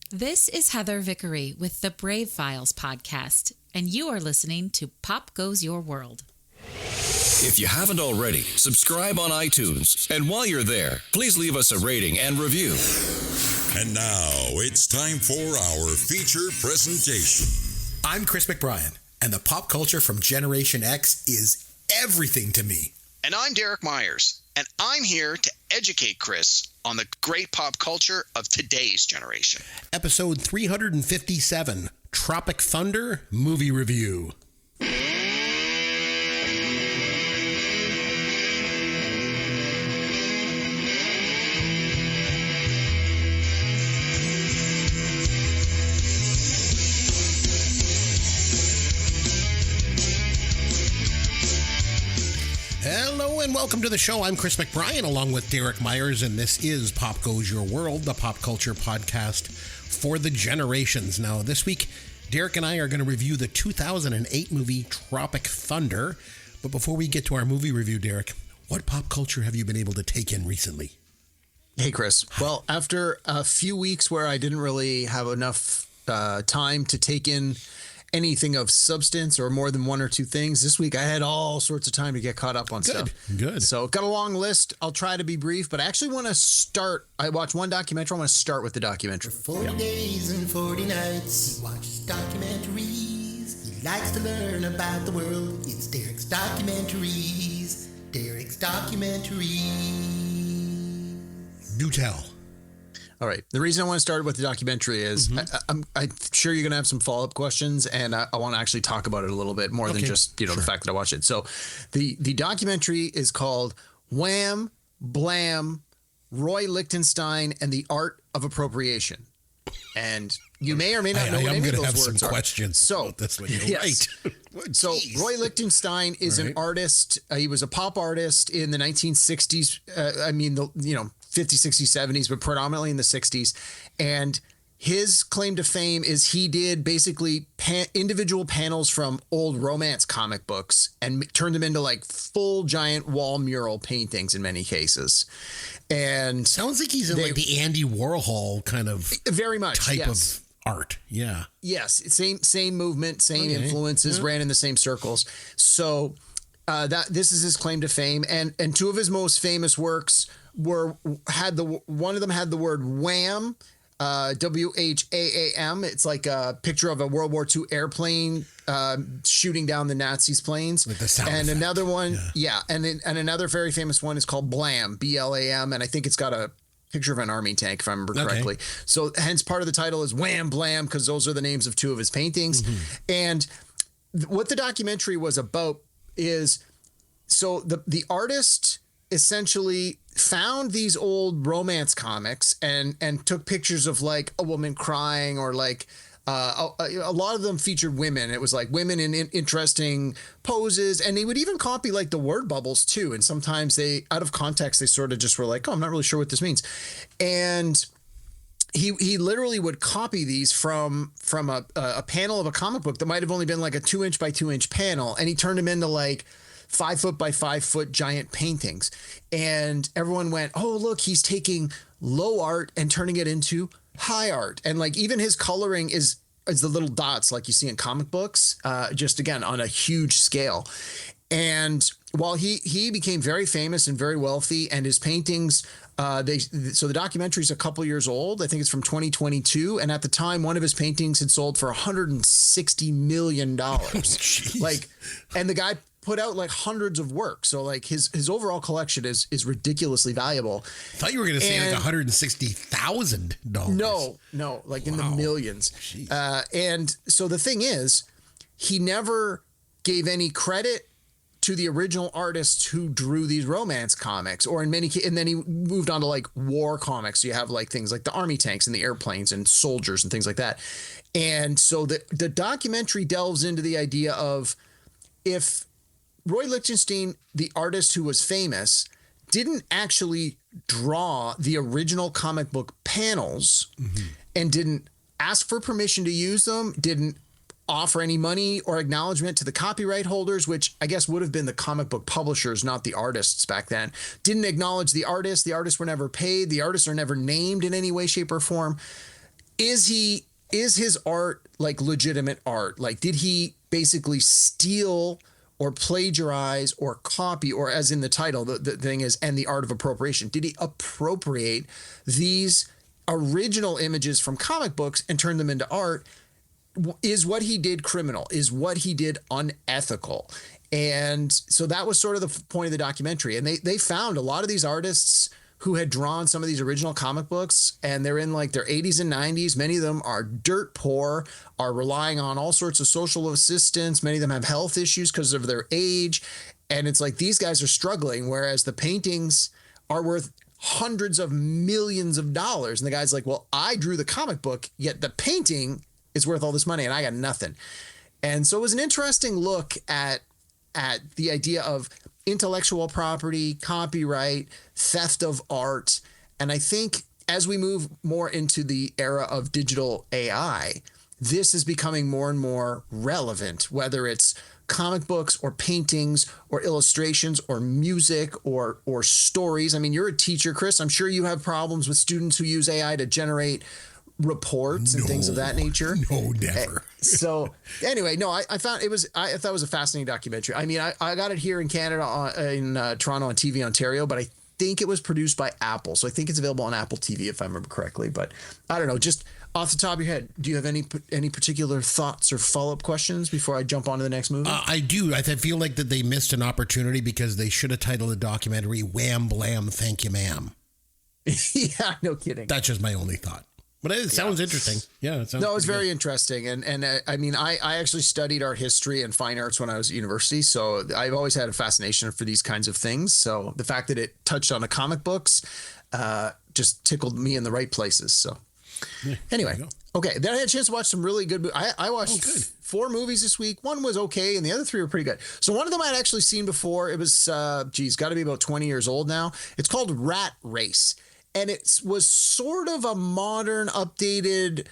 This is Heather Vickery with the Brave Files podcast, and you are listening to Pop Goes Your World. If you haven't already, subscribe on iTunes. And while you're there, please leave us a rating and review. And now it's time for our feature presentation. I'm Chris McBrien, and the pop culture from Generation X is everything to me. And I'm Derek Myers, and I'm here to educate Chris on the great pop culture of today's generation. Episode 357, Tropic Thunder Movie Review. Hello and welcome to the show. I'm Chris McBrien along with Derek Myers, and this is Pop Goes Your World, the pop culture podcast for the generations. Now, this week, Derek and I are going to review the 2008 movie Tropic Thunder. But before we get to our movie review, Derek, what pop culture have you been able to take in recently? Hey, Chris. Well, after a few weeks where I didn't really have enough time to take in anything of substance or more than one or two things, this week I had all sorts of time to get caught up on stuff. Good. So got a long list. I'll try to be brief, but I actually want to start. I watched one documentary. I want to start with the documentary. For 40 days and 40 nights, he watches documentaries. He likes to learn about the world. It's Derek's Documentaries. Derek's Documentaries. Do tell. All right. The reason I want to start with the documentary is I'm sure you're going to have some follow-up questions, and I want to actually talk about it a little bit more than just, the fact that I watched it. So the documentary is called Wham! Blam! Roy Lichtenstein and the Art of Appropriation. And you may or may not know what any of those words are. I'm going to have some questions about this one. You're right. So Roy Lichtenstein is an artist. He was a pop artist in the 1960s. 50s, 60s, 70s, but predominantly in the 60s. And his claim to fame is he did basically individual panels from old romance comic books and turned them into like full giant wall mural paintings in many cases. And sounds like he's in like the Andy Warhol kind of very much type of art. Yeah. Yes. Same movement, same influences, ran in the same circles. So this is his claim to fame. And two of his most famous works one of them had the word wham, WHAAM. It's like a picture of a World War II airplane shooting down the Nazis' planes. With the sound and effect. Another one, and another very famous one is called Blam, BLAM, and I think it's got a picture of an army tank, if I remember correctly. So hence part of the title is Wham Blam, because those are the names of two of his paintings. And what the documentary was about is, so the artist essentially found these old romance comics and took pictures of like a woman crying, or like a lot of them featured women. It was like women in interesting poses, and they would even copy like the word bubbles too. And sometimes they, out of context, they sort of just were like, oh, I'm not really sure what this means. And he literally would copy these from a panel of a comic book that might have only been like a 2-inch by 2-inch panel, and he turned them into like 5-foot by 5-foot giant paintings. And everyone went, oh, look, he's taking low art and turning it into high art. And like even his coloring is the little dots like you see in comic books, just again on a huge scale. And while he became very famous and very wealthy, and his paintings, so the documentary is a couple years old. I think it's from 2022. And at the time, one of his paintings had sold for $160 million. And the guy put out like hundreds of works. So like his overall collection is ridiculously valuable. I thought you were going to say like $160,000. No, like in the millions. And so the thing is, he never gave any credit to the original artists who drew these romance comics, or in many cases, and then he moved on to like war comics. So you have like things like the army tanks and the airplanes and soldiers and things like that. And so the documentary delves into the idea of, if Roy Lichtenstein, the artist who was famous, didn't actually draw the original comic book panels and didn't ask for permission to use them, didn't offer any money or acknowledgement to the copyright holders, which I guess would have been the comic book publishers, not the artists back then, didn't acknowledge the artists. The artists were never paid. The artists are never named in any way, shape, or form. is his art like legitimate art? Like, did he basically steal or plagiarize or copy, or as in the title, the thing is, and the art of appropriation? Did he appropriate these original images from comic books and turn them into art? Is what he did criminal? Is what he did unethical? And so that was sort of the point of the documentary. And they found a lot of these artists who had drawn some of these original comic books, and they're in like their 80s and 90s. Many of them are dirt poor, are relying on all sorts of social assistance. Many of them have health issues because of their age. And it's like these guys are struggling, whereas the paintings are worth hundreds of millions of dollars. And the guy's like, well, I drew the comic book, yet the painting is worth all this money and I got nothing. And so it was an interesting look at the idea of intellectual property, copyright, theft of art. And I think as we move more into the era of digital AI, this is becoming more and more relevant, whether it's comic books or paintings or illustrations or music or stories. I mean, you're a teacher, Chris. I'm sure you have problems with students who use AI to generate reports and things of that nature. No, never. So anyway, no, I thought it was a fascinating documentary. I mean, I got it here in Canada in Toronto on TV Ontario, but I think it was produced by Apple. So I think it's available on Apple TV if I remember correctly. But I don't know, just off the top of your head, do you have any particular thoughts or follow-up questions before I jump on to the next movie? I do. I feel like that they missed an opportunity because they should have titled the documentary Wham Blam Thank You Ma'am. Yeah, no kidding. That's just my only thought. But it sounds interesting. Yeah, it sounds no, it's very good. Interesting. And I mean, I actually studied art history and fine arts when I was at university. So I've always had a fascination for these kinds of things. So the fact that it touched on the comic books just tickled me in the right places. So anyway, okay. Then I had a chance to watch some really good movies. I watched 4 movies this week. One was okay, and the other 3 were pretty good. So one of them I'd actually seen before. It was, got to be about 20 years old now. It's called Rat Race. And it was sort of a modern, updated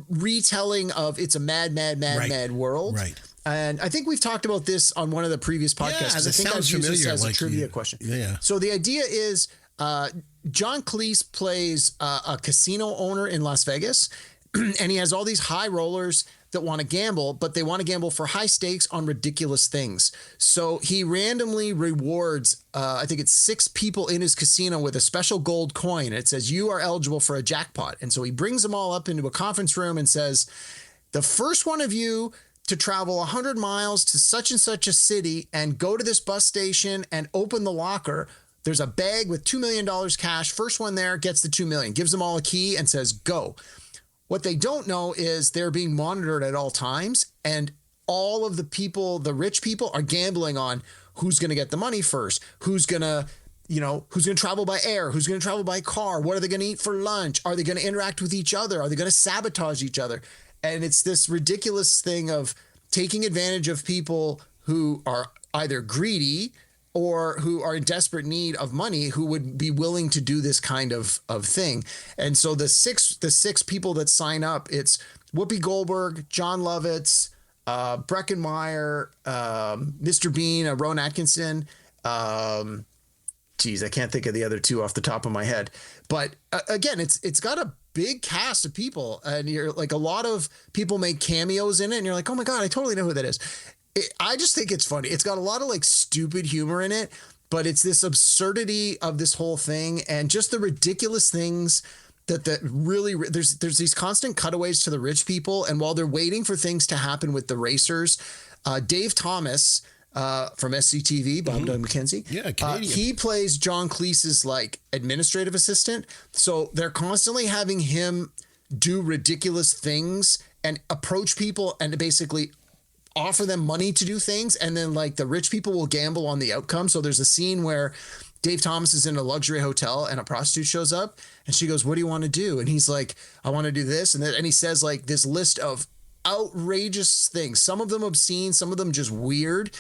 retelling of It's a Mad, Mad, Mad, Mad World. Right. And I think we've talked about this on one of the previous podcasts. Yeah, I think I've used this as a trivia you. question. Yeah. So the idea is John Cleese plays a casino owner in Las Vegas, and he has all these high rollers that want to gamble, but they want to gamble for high stakes on ridiculous things. So he randomly rewards, I think it's 6 people in his casino with a special gold coin. It says, you are eligible for a jackpot. And so he brings them all up into a conference room and says, the first one of you to travel 100 miles to such and such a city and go to this bus station and open the locker, there's a bag with $2 million cash. First one there gets the $2 million, gives them all a key and says, go. What they don't know is they're being monitored at all times, and all of the people, the rich people, are gambling on who's going to get the money first, who's going to travel by air, who's going to travel by car, what are they going to eat for lunch, are they going to interact with each other, are they going to sabotage each other? And it's this ridiculous thing of taking advantage of people who are either greedy or who are in desperate need of money, who would be willing to do this kind of thing. And so the six people that sign up, it's Whoopi Goldberg, John Lovitz, Breckenmeyer, Mr. Bean, Rowan Atkinson. I can't think of the other 2 off the top of my head. But again, it's got a big cast of people, and you're like, a lot of people make cameos in it, and you're like, oh my God, I totally know who that is. I just think it's funny. It's got a lot of like stupid humor in it, but it's this absurdity of this whole thing and just the ridiculous things that really there's these constant cutaways to the rich people. And while they're waiting for things to happen with the racers, Dave Thomas from SCTV, Bob Doug McKenzie, he plays John Cleese's like administrative assistant. So they're constantly having him do ridiculous things and approach people and basically offer them money to do things, and then like the rich people will gamble on the outcome. So there's a scene where Dave Thomas is in a luxury hotel and a prostitute shows up and she goes, what do you want to do? And he's like, I want to do this. And he says like this list of outrageous things, some of them obscene, some of them just weird.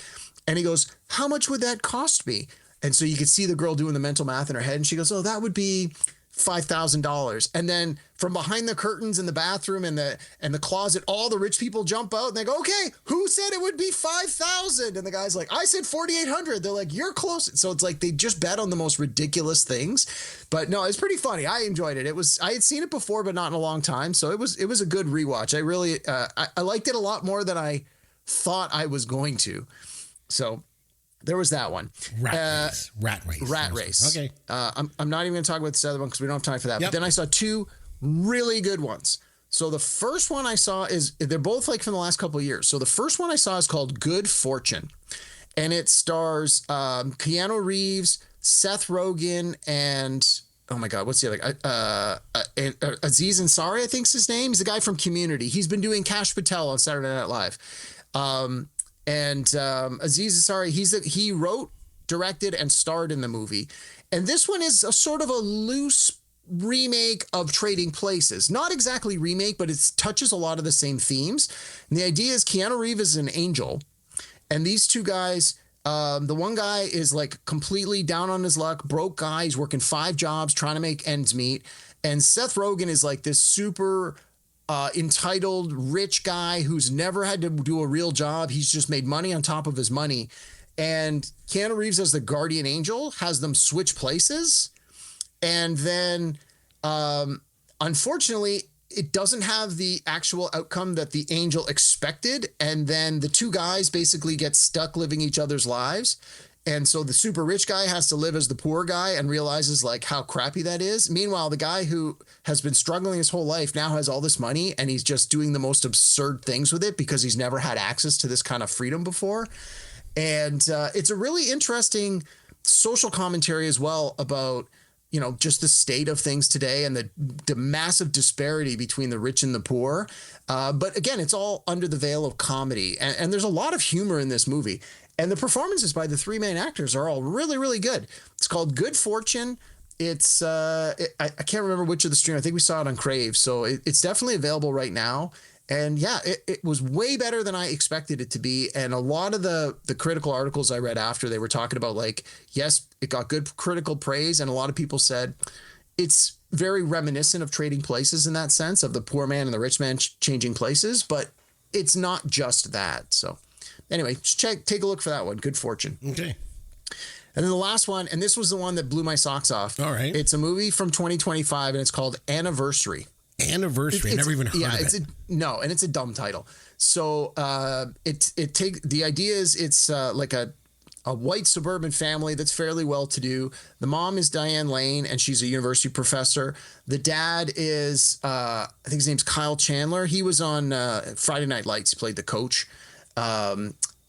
And he goes, how much would that cost me? And so you could see the girl doing the mental math in her head, and she goes, oh, that would be $5,000. And then from behind the curtains in the bathroom and the closet, all the rich people jump out and they go, okay, who said it would be 5,000? And the guy's like, I said 4,800. They're like, you're close. So it's like they just bet on the most ridiculous things. But no, it's pretty funny. I enjoyed it. I had seen it before, but not in a long time. So it was a good rewatch. I really I liked it a lot more than I thought I was going to. So there was that one. Rat Race. Okay. I'm not even going to talk about this other one because we don't have time for that. Yep. But then I saw two really good ones. So the first one I saw they're both like from the last couple of years. So the first one I saw is called Good Fortune, and it stars Keanu Reeves, Seth Rogen, and oh my God, what's the other guy? Aziz Ansari, I think's his name. He's the guy from Community. He's been doing Kash Patel on Saturday Night Live. Aziz Ansari, he wrote, directed, and starred in the movie. And this one is a sort of a loose remake of Trading Places. Not exactly remake, but it touches a lot of the same themes. And the idea is Keanu Reeves is an angel, and these two guys, the one guy is like completely down on his luck, broke guy. He's working 5 jobs trying to make ends meet. And Seth Rogen is like this super entitled rich guy who's never had to do a real job. He's just made money on top of his money. And Keanu Reeves, as the guardian angel, has them switch places. And then, unfortunately, it doesn't have the actual outcome that the angel expected. And then the two guys basically get stuck living each other's lives. And so the super rich guy has to live as the poor guy and realizes like how crappy that is. Meanwhile, the guy who has been struggling his whole life now has all this money and he's just doing the most absurd things with it because he's never had access to this kind of freedom before. And it's a really interesting social commentary as well about, you know, just the state of things today and the massive disparity between the rich and the poor. But again, it's all under the veil of comedy. And there's a lot of humor in this movie. And the performances by the 3 main actors are all really, really good. It's called Good Fortune. It's I can't remember which of the stream. I think we saw it on Crave. So it's definitely available right now. And yeah, it was way better than I expected it to be. And a lot of the critical articles I read after, they were talking about like, yes, it got good critical praise. And a lot of people said it's very reminiscent of Trading Places in that sense of the poor man and the rich man changing places. But it's not just that. So anyway, take a look for that one. Good Fortune. Okay. And then the last one, and this was the one that blew my socks off. All right. It's a movie from 2025 and it's called Anniversary. Anniversary. I never even heard of it. And it's a dumb title. So the idea is it's like a white suburban family that's fairly well to do. The mom is Diane Lane and she's a university professor. The dad is I think his name's Kyle Chandler. He was on Friday Night Lights. He played the coach.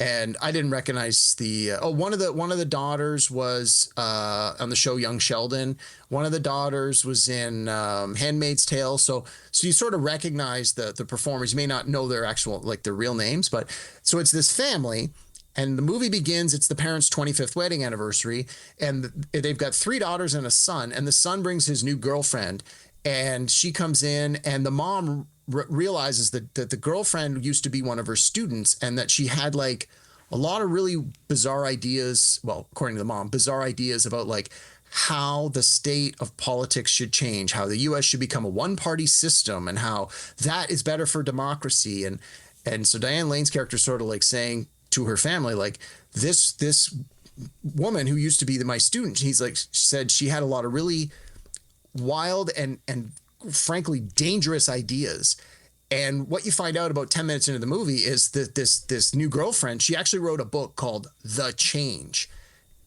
And I didn't recognize one of the daughters was on the show Young Sheldon. One of the daughters was in Handmaid's Tale. So you sort of recognize the performers. You may not know their actual, like their real names, but so it's this family and the movie begins. It's the parents' 25th wedding anniversary. And they've got 3 daughters and a son. And the son brings his new girlfriend and she comes in and the mom realizes that the girlfriend used to be one of her students and that she had like a lot of really bizarre ideas. Well, according to the mom, bizarre ideas about like how the state of politics should change, how the U.S. should become a one-party system and how that is better for democracy. And so Diane Lane's character is sort of like saying to her family, like this woman who used to be my student, said she had a lot of really wild and frankly dangerous ideas. And what you find out about 10 minutes into the movie is that this new girlfriend, she actually wrote a book called The Change.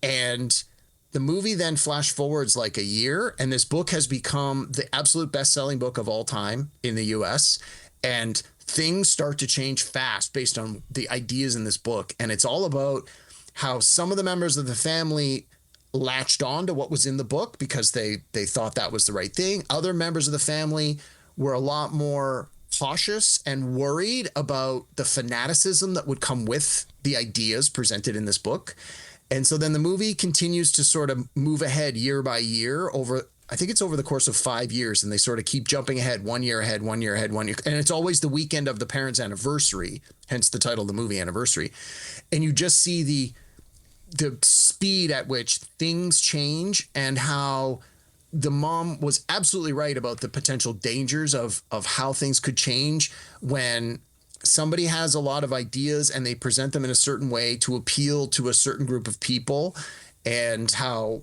And the movie then flash forwards like a year, and this book has become the absolute best-selling book of all time in the US. And things start to change fast based on the ideas in this book. And it's all about how some of the members of the family latched on to what was in the book because they thought that was the right thing. Other members of the family were a lot more cautious and worried about the fanaticism that would come with the ideas presented in this book. And so then the movie continues to sort of move ahead year by year I think it's over the course of 5 years, and they sort of keep jumping ahead, 1 year ahead, 1 year ahead, 1 year. And it's always the weekend of the parents' anniversary, hence the title of the movie, Anniversary. And you just see the speed at which things change and how the mom was absolutely right about the potential dangers of how things could change when somebody has a lot of ideas and they present them in a certain way to appeal to a certain group of people, and how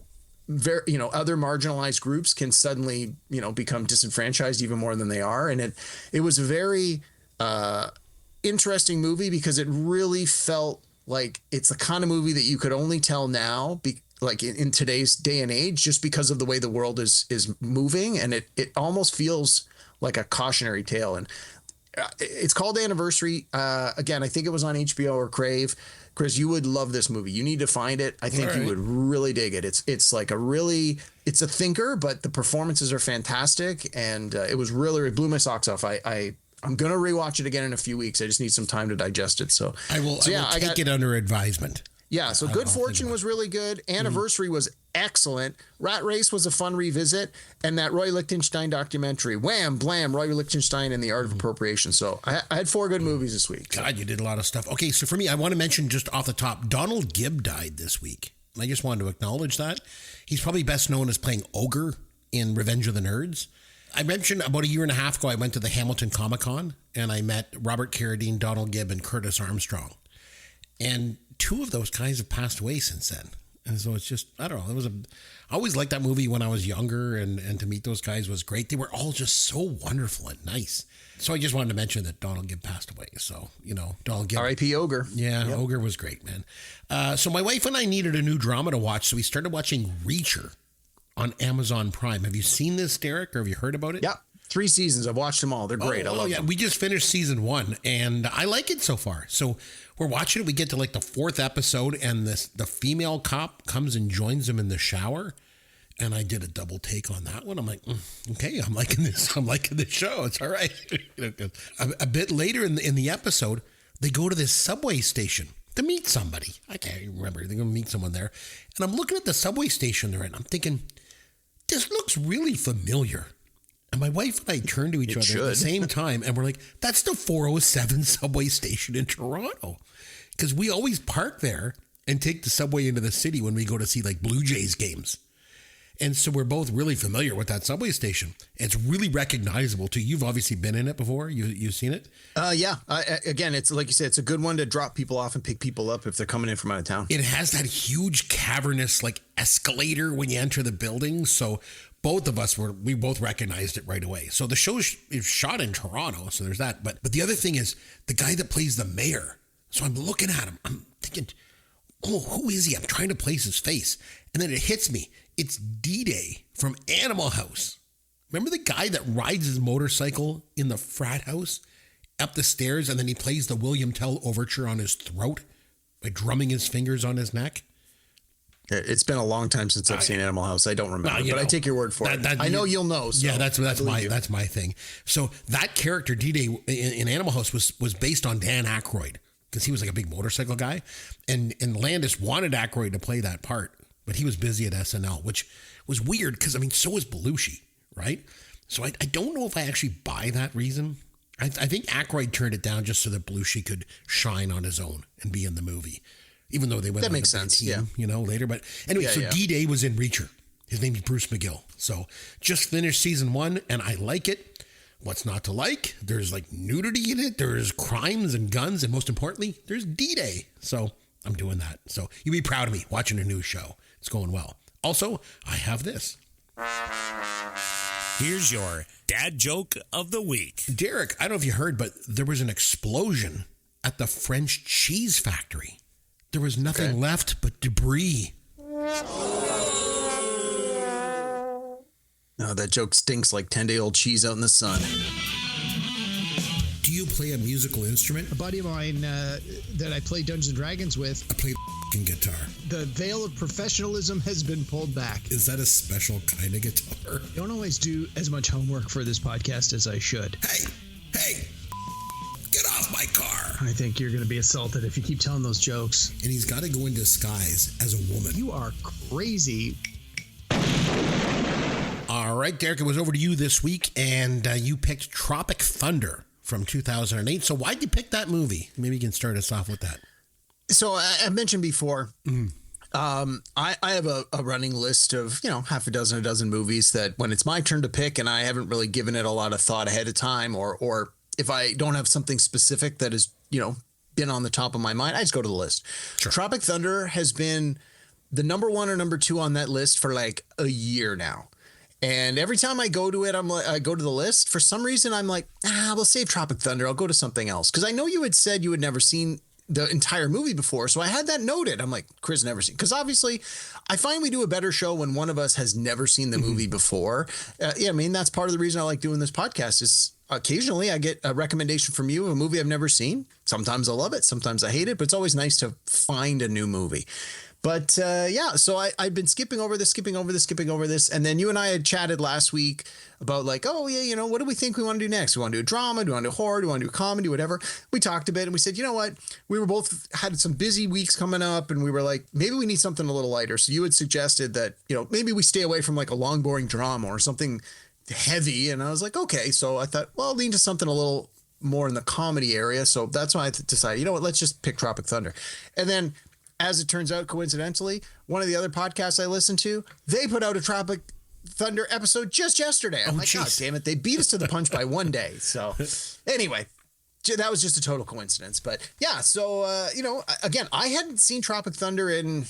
other marginalized groups can suddenly, become disenfranchised even more than they are. And it was a very interesting movie because it really felt like it's the kind of movie that you could only tell now, like in today's day and age, just because of the way the world is moving. And it almost feels like a cautionary tale. And it's called Anniversary. Again, I think it was on HBO or Crave. Chris, you would love this movie. You need to find it. I think you would really dig it. It's like it's a thinker, but the performances are fantastic. And it blew my socks off. I'm going to rewatch it again in a few weeks. I just need some time to digest it. So I will take it under advisement. Yeah, so Good Fortune was really good. Anniversary was excellent. Rat Race was a fun revisit. And that Roy Lichtenstein documentary, Wham, Blam, Roy Lichtenstein and the Art of Appropriation. So I had 4 good movies this week. God, you did a lot of stuff. Okay, so for me, I want to mention just off the top, Donald Gibb died this week. I just wanted to acknowledge that. He's probably best known as playing Ogre in Revenge of the Nerds. I mentioned about a year and a half ago, I went to the Hamilton Comic-Con and I met Robert Carradine, Donald Gibb, and Curtis Armstrong. And 2 of those guys have passed away since then. And so it's just, I don't know. I always liked that movie when I was younger, and to meet those guys was great. They were all just so wonderful and nice. So I just wanted to mention that Donald Gibb passed away. So, Donald Gibb. R.I.P. Ogre. Yeah, yep. Ogre was great, man. So my wife and I needed a new drama to watch, so we started watching Reacher on Amazon Prime. Have you seen this, Derek, or have you heard about it? Yeah. 3 seasons. I've watched them all. They're great. I love them. We just finished season 1 and I like it so far. So we're watching it. We get to like the 4th episode and the female cop comes and joins him in the shower. And I did a double take on that one. I'm like, okay, I'm liking this. I'm liking the show. It's all right. A bit later in the episode, they go to this subway station to meet somebody. I can't remember. They're going to meet someone there. And I'm looking at the subway station they're in. I'm thinking, this looks really familiar. And my wife and I turned to each other at the same time, and we're like, that's the 407 subway station in Toronto. Because we always park there and take the subway into the city when we go to see like Blue Jays games. And so we're both really familiar with that subway station. It's really recognizable too. You've obviously been in it before. You've seen it? Yeah. Again, it's like you said, it's a good one to drop people off and pick people up if they're coming in from out of town. It has that huge cavernous like escalator when you enter the building. So both of us we both recognized it right away. So the show is shot in Toronto. So there's that. But the other thing is the guy that plays the mayor. So I'm looking at him. I'm thinking, oh, who is he? I'm trying to place his face. And then it hits me. It's D-Day from Animal House. Remember the guy that rides his motorcycle in the frat house up the stairs and then he plays the William Tell overture on his throat by drumming his fingers on his neck? It's been a long time since I've seen Animal House. I don't remember, but I take your word for it. I know you'll know. So yeah, that's my thing. So that character D-Day in Animal House was based on Dan Aykroyd because he was like a big motorcycle guy, and Landis wanted Aykroyd to play that part. But he was busy at SNL, which was weird because, so was Belushi, right? So I don't know if I actually buy that reason. I think Aykroyd turned it down just so that Belushi could shine on his own and be in the movie, even though they went that makes sense, team, later. But anyway, D-Day was in Reacher. His name is Bruce McGill. So just finished season 1, and I like it. What's not to like? There's like nudity in it. There's crimes and guns, and most importantly, there's D-Day. So I'm doing that. So you'd be proud of me watching a new show. It's going well. Also, I have this. Here's your dad joke of the week. Derek, I don't know if you heard, but there was an explosion at the French cheese factory. There was nothing left but debris. No, that joke stinks like 10-day-old cheese out in the sun. Do you play a musical instrument? A buddy of mine that I play Dungeons & Dragons with. I play guitar. The veil of professionalism has been pulled back. Is that a special kind of guitar? I don't always do as much homework for this podcast as I should. Hey, get off my car. I think you're going to be assaulted if you keep telling those jokes. And he's got to go in disguise as a woman. You are crazy. All right, Derek, it was over to you this week, and you picked Tropic Thunder from 2008. So why'd you pick that movie? Maybe you can start us off with that. So I mentioned before, I have a running list of, half a dozen movies that when it's my turn to pick and I haven't really given it a lot of thought ahead of time, or if I don't have something specific that is, been on the top of my mind, I just go to the list. Sure. Tropic Thunder has been the number 1 or number 2 on that list for like a year now. And every time I go to it, I go to the list. For some reason, I'm like, we'll save Tropic Thunder. I'll go to something else. Because I know you had said you had never seen the entire movie before. So I had that noted. I'm like, Chris never seen. Because obviously, I find we do a better show when one of us has never seen the movie before. That's part of the reason I like doing this podcast is occasionally I get a recommendation from you of a movie I've never seen. Sometimes I love it. Sometimes I hate it. But it's always nice to find a new movie. But so I've been skipping over this. And then you and I had chatted last week about like, what do we think we want to do next? We want to do a drama? Do we want to do horror? Do we want to do comedy? Whatever. We talked a bit and we said, you know what? We were both had some busy weeks coming up and we were like, maybe we need something a little lighter. So you had suggested that, maybe we stay away from like a long, boring drama or something heavy. And I was like, okay. So I thought, well, I'll lean to something a little more in the comedy area. So that's why I decided, let's just pick Tropic Thunder. And then, as it turns out, coincidentally, one of the other podcasts I listen to, they put out a Tropic Thunder episode just yesterday. I'm like, God damn it. They beat us to the punch by one day. So anyway, that was just a total coincidence. But yeah, so, again, I hadn't seen Tropic Thunder in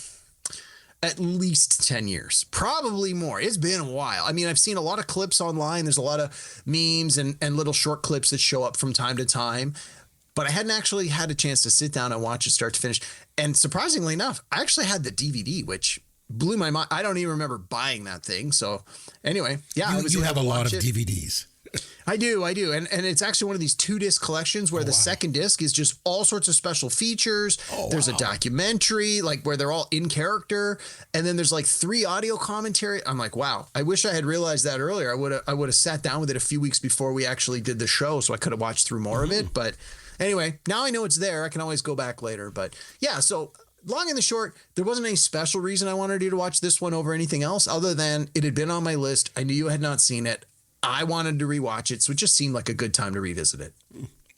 at least 10 years, probably more. It's been a while. I mean, I've seen a lot of clips online. There's a lot of memes and little short clips that show up from time to time. But I hadn't actually had a chance to sit down and watch it start to finish. And surprisingly enough, I actually had the DVD, which blew my mind. I don't even remember buying that thing. So anyway, yeah. You have a lot of DVDs. I do. And it's actually one of these 2-disc collections where the second disc is just all sorts of special features. There's a documentary, like where they're all in character. And then there's like 3 audio commentary. I'm like, wow, I wish I had realized that earlier. I would have sat down with it a few weeks before we actually did the show. So I could have watched through more of it. But anyway, now I know it's there. I can always go back later. But yeah, so long and the short, there wasn't any special reason I wanted you to watch this one over anything else other than it had been on my list. I knew you had not seen it. I wanted to rewatch it, so it just seemed like a good time to revisit it.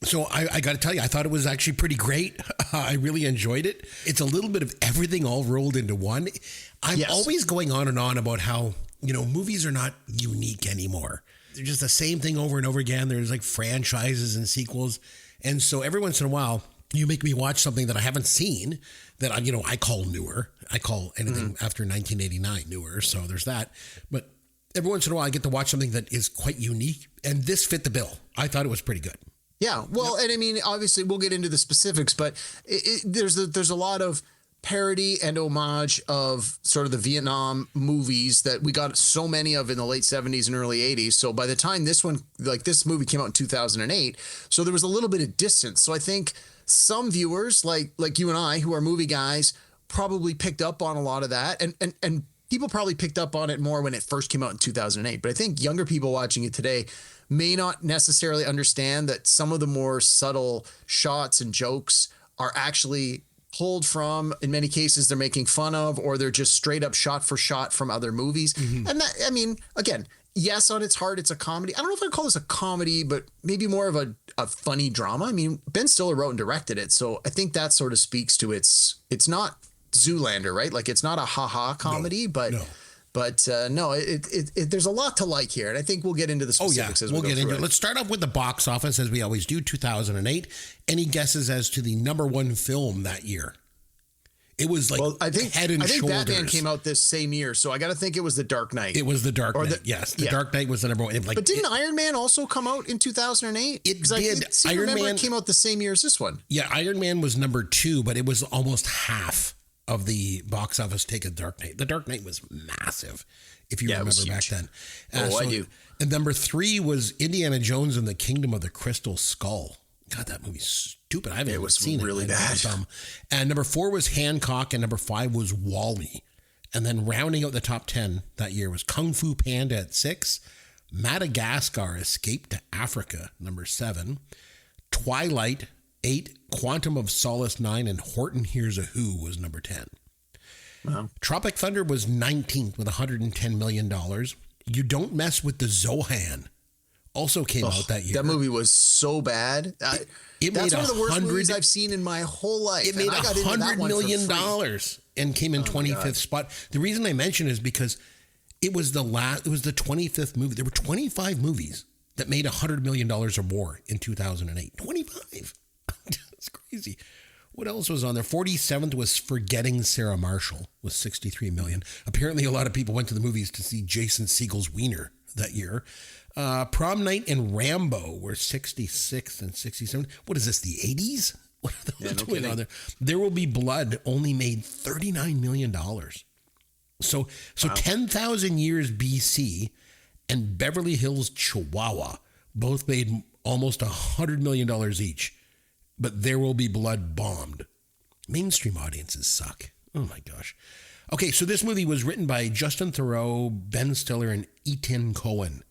So I got to tell you, I thought it was actually pretty great. I really enjoyed it. It's a little bit of everything all rolled into one. I'm always going on and on about how, movies are not unique anymore. They're just the same thing over and over again. There's like franchises and sequels. And so every once in a while, you make me watch something that I haven't seen that I call newer. I call anything after 1989 newer. So there's that. But every once in a while, I get to watch something that is quite unique. And this fit the bill. I thought it was pretty good. Yeah. Well, and I mean, obviously, we'll get into the specifics, but there's a lot of parody and homage of sort of the Vietnam movies that we got so many of in the late 70s and early 80s. So by the time this movie came out in 2008, so there was a little bit of distance. So I think some viewers like you and I, who are movie guys, probably picked up on a lot of that. And people probably picked up on it more when it first came out in 2008. But I think younger people watching it today may not necessarily understand that some of the more subtle shots and jokes are actually pulled from, in many cases, they're making fun of, or they're just straight up shot for shot from other movies. And that, I mean, again, yes, on its heart, it's a comedy. I don't know if I'd call this a comedy, but maybe more of a funny drama. I mean, Ben Stiller wrote and directed it. So I think that sort of speaks to it's not Zoolander, right? Like it's not a ha-ha comedy, but there's a lot to like here, and I think we'll get into the specifics as we go get into it. Let's start off with the box office, as we always do. 2008. Any guesses as to the number 1 film that year? It was like Head and Shoulders. Batman came out this same year, so I got to think it was The Dark Knight. It was The Dark Knight. Yes, The Dark Knight was the number 1. But didn't Iron Man also come out in 2008? It did. It came out the same year as this one. Yeah, Iron Man was number 2, but it was almost half of the box office take of Dark Knight. The Dark Knight was massive, if you remember back then. I do. And number 3 was Indiana Jones and the Kingdom of the Crystal Skull. God, that movie's stupid. I haven't seen it. It was really bad. And number 4 was Hancock, and number 5 was Wall-E. And then rounding out the top 10 that year was Kung Fu Panda at 6, Madagascar Escape to Africa, number 7, Twilight, 8, Quantum of Solace, 9, and Horton Hears a Who was number 10. Wow. Tropic Thunder was 19th with $110 million. You Don't Mess with the Zohan also came out that year. That movie was so bad. It that's made one of the worst movies I've seen in my whole life. It made $100 million. and came in 25th spot. The reason I mention is because it was the 25th movie. There were 25 movies that made $100 million or more in 2008. 25. That's crazy. What else was on there? 47th was Forgetting Sarah Marshall with $63 million. Apparently, a lot of people went to the movies to see Jason Segel's wiener that year. Prom Night and Rambo were 66th and 67th. What is this, the 80s? What are those doing on there? There Will Be Blood only made $39 million. So wow. 10,000 Years BC and Beverly Hills Chihuahua both made almost $100 million each. But There Will Be Blood bombed. Mainstream audiences suck. Oh my gosh. Okay, so this movie was written by Justin Theroux, Ben Stiller, and Ethan Cohen.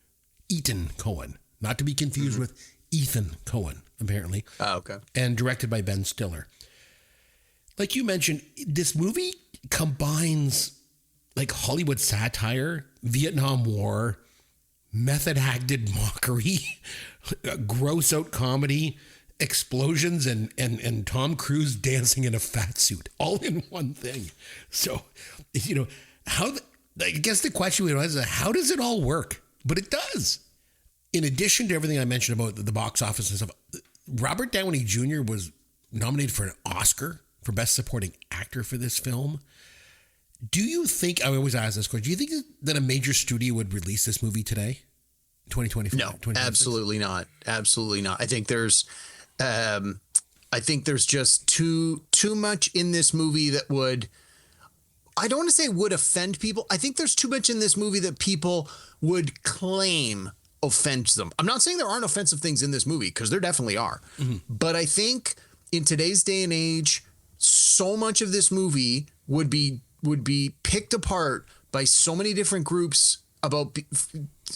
Ethan Cohen. Not to be confused with Ethan Cohen, apparently. Oh, okay. And directed by Ben Stiller. Like you mentioned, this movie combines like Hollywood satire, Vietnam War, method acted mockery, gross out comedy, explosions, and Tom Cruise dancing in a fat suit, all in one thing. So, I guess the question was, how does it all work? But it does. In addition to everything I mentioned about the box office and stuff, Robert Downey Jr. was nominated for an Oscar for Best Supporting Actor for this film. Do you think, I always ask this question, do you think that a major studio would release this movie today? 2025? No, absolutely not. Absolutely not. I think there's just too much in this movie that would, I don't want to say would offend people. I think there's too much in this movie that people would claim offends them. I'm not saying there aren't offensive things in this movie, because there definitely are. Mm-hmm. But I think in today's day and age, so much of this movie would be picked apart by so many different groups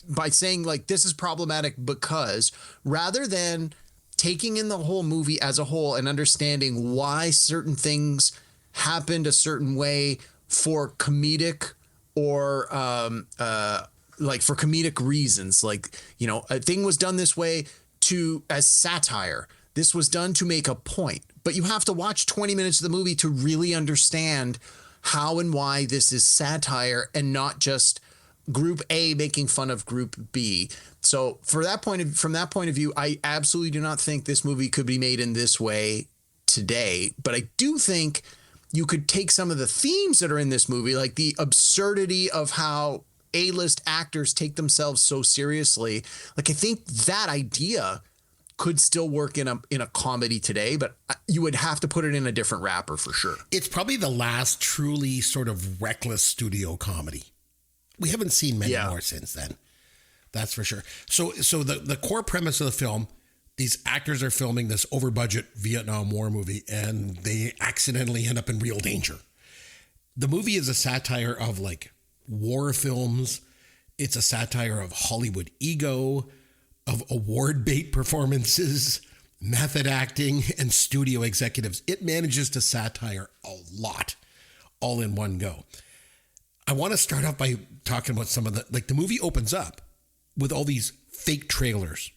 by saying like, this is problematic because, rather than taking in the whole movie as a whole and understanding why certain things happened a certain way for comedic or for comedic reasons. Like, a thing was done this way as satire. This was done to make a point. But you have to watch 20 minutes of the movie to really understand how and why this is satire and not just Group A making fun of Group B. So from that point of view, I absolutely do not think this movie could be made in this way today. But I do think you could take some of the themes that are in this movie, like the absurdity of how A-list actors take themselves so seriously. Like, I think that idea could still work in a comedy today, but you would have to put it in a different wrapper for sure. It's probably the last truly sort of reckless studio comedy. We haven't seen many more since then. That's for sure. So the core premise of the film, these actors are filming this over-budget Vietnam War movie, and they accidentally end up in real danger. The movie is a satire of like war films. It's a satire of Hollywood ego, of award bait performances, method acting, and studio executives. It manages to satire a lot, all in one go. I want to start off by talking about some of the movie opens up with all these fake trailers.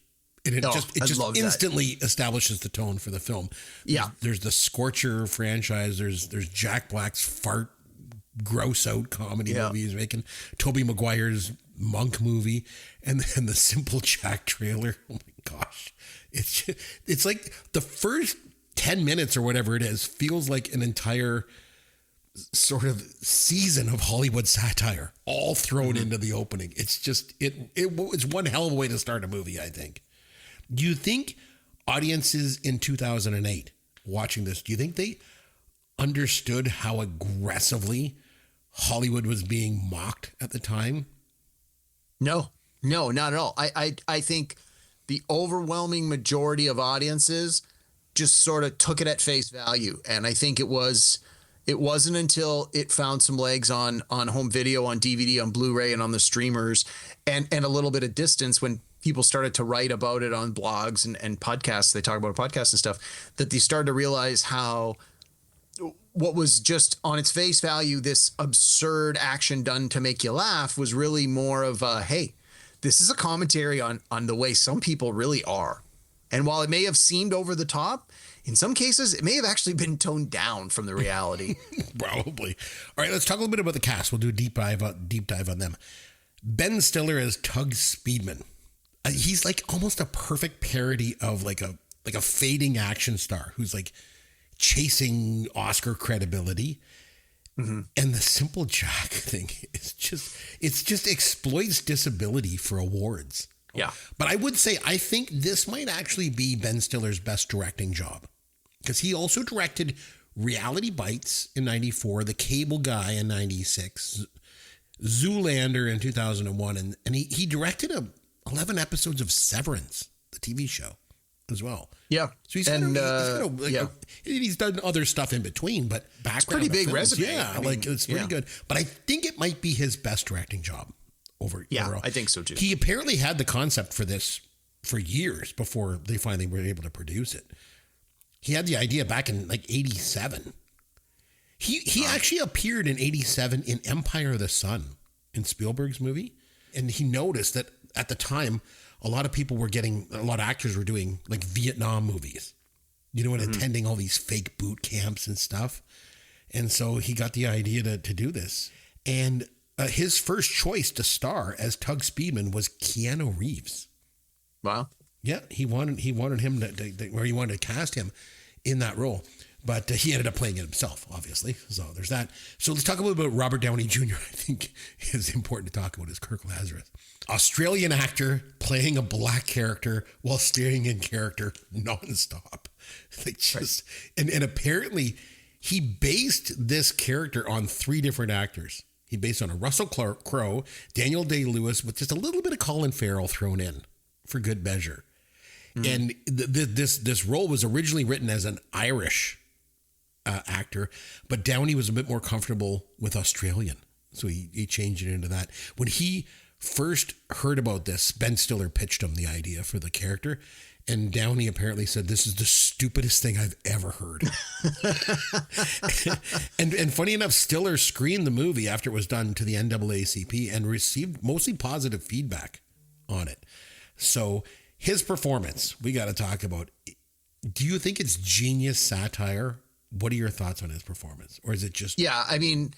And it just instantly establishes the tone for the film. Yeah. There's the Scorcher franchise. There's Jack Black's fart, gross out comedy movies, making Tobey Maguire's Monk movie, and then the Simple Jack trailer. Oh my gosh. It's like the first 10 minutes or whatever it is feels like an entire sort of season of Hollywood satire all thrown into the opening. It's just, it's one hell of a way to start a movie, I think. Do you think audiences in 2008 watching this, do you think they understood how aggressively Hollywood was being mocked at the time? No, not at all. I think the overwhelming majority of audiences just sort of took it at face value. And I think it wasn't until it found some legs on home video, on DVD, on Blu-ray, and on the streamers, and a little bit of distance when people started to write about it on blogs and podcasts. They talk about podcasts and stuff, that they started to realize how what was just on its face value, this absurd action done to make you laugh, was really more of a, hey, this is a commentary on the way some people really are. And while it may have seemed over the top, in some cases, it may have actually been toned down from the reality. Probably. All right, let's talk a little bit about the cast. We'll do a deep dive on them. Ben Stiller as Tug Speedman. He's like almost a perfect parody of like a fading action star who's like chasing Oscar credibility. Mm-hmm. And the Simple Jack thing is just exploits disability for awards. Yeah. But I would say, I think this might actually be Ben Stiller's best directing job, because he also directed Reality Bites in 94, The Cable Guy in 96, Zoolander in 2001. And he directed 11 episodes of Severance, the TV show, as well. Yeah. So he's done other stuff in between, but background. It's pretty big films, resume. Yeah, I mean, it's pretty good. But I think it might be his best directing job overall. I think so too. He apparently had the concept for this for years before they finally were able to produce it. He had the idea back in like 87. He actually appeared in 87 in Empire of the Sun, in Spielberg's movie. And he noticed that at the time, a lot of actors were doing like Vietnam movies, and attending all these fake boot camps and stuff. And so he got the idea to do this. And his first choice to star as Tug Speedman was Keanu Reeves. Wow. Yeah, he wanted him he wanted to cast him in that role. But he ended up playing it himself, obviously. So there's that. So let's talk a little bit about Robert Downey Jr. I think is important to talk about is Kirk Lazarus. Australian actor playing a black character while staying in character nonstop. And apparently he based this character on 3 different actors. He based on a Russell Crowe, Daniel Day-Lewis, with just a little bit of Colin Farrell thrown in for good measure. And this role was originally written as an Irish actor, but Downey was a bit more comfortable with Australian. So he changed it into that. When he first heard about this, Ben Stiller pitched him the idea for the character. And Downey apparently said, "This is the stupidest thing I've ever heard." and funny enough, Stiller screened the movie after it was done to the NAACP and received mostly positive feedback on it. So his performance, we got to talk about. Do you think it's genius satire? What are your thoughts on his performance? Or is it just... Yeah, I mean,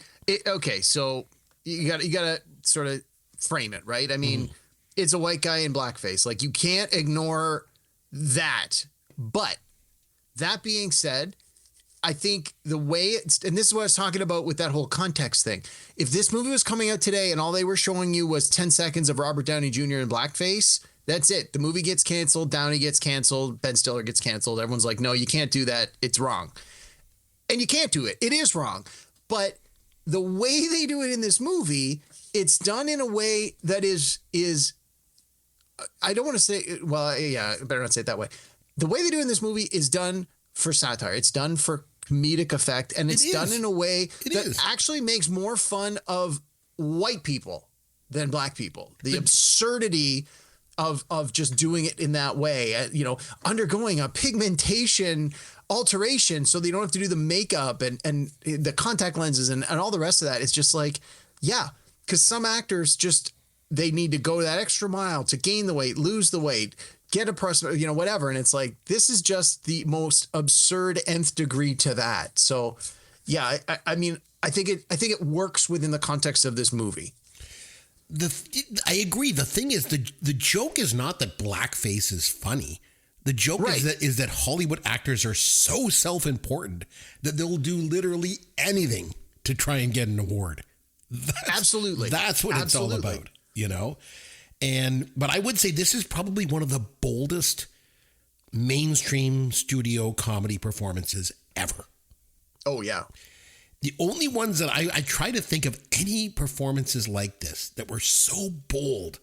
okay, so you got to sort of frame it, right? I mean, it's a white guy in blackface. Like, you can't ignore that. But that being said, I think the way and this is what I was talking about with that whole context thing. If this movie was coming out today and all they were showing you was 10 seconds of Robert Downey Jr. in blackface, that's it. The movie gets canceled. Downey gets canceled. Ben Stiller gets canceled. Everyone's like, no, you can't do that. It's wrong. And you can't do it. It is wrong. But the way they do it in this movie, it's done in a way that is I don't want to say, well, yeah, I better not say it that way. The way they do it in this movie is done for satire. It's done for comedic effect, and it's done in a way that actually makes more fun of white people than black people. The absurdity of just doing it in that way, undergoing a pigmentation alteration so they don't have to do the makeup and the contact lenses and all the rest of that. It's just like, yeah, because some actors just, they need to go that extra mile to gain the weight, lose the weight, get a press, whatever. And it's like, this is just the most absurd nth degree to that. So yeah, I mean, I think it works within the context of this movie. I agree. The thing is, the joke is not that blackface is funny. The joke is that Hollywood actors are so self-important that they'll do literally anything to try and get an award. Absolutely. That's what it's all about, But I would say this is probably one of the boldest mainstream studio comedy performances ever. Oh, yeah. The only ones that I try to think of any performances like this that were so bold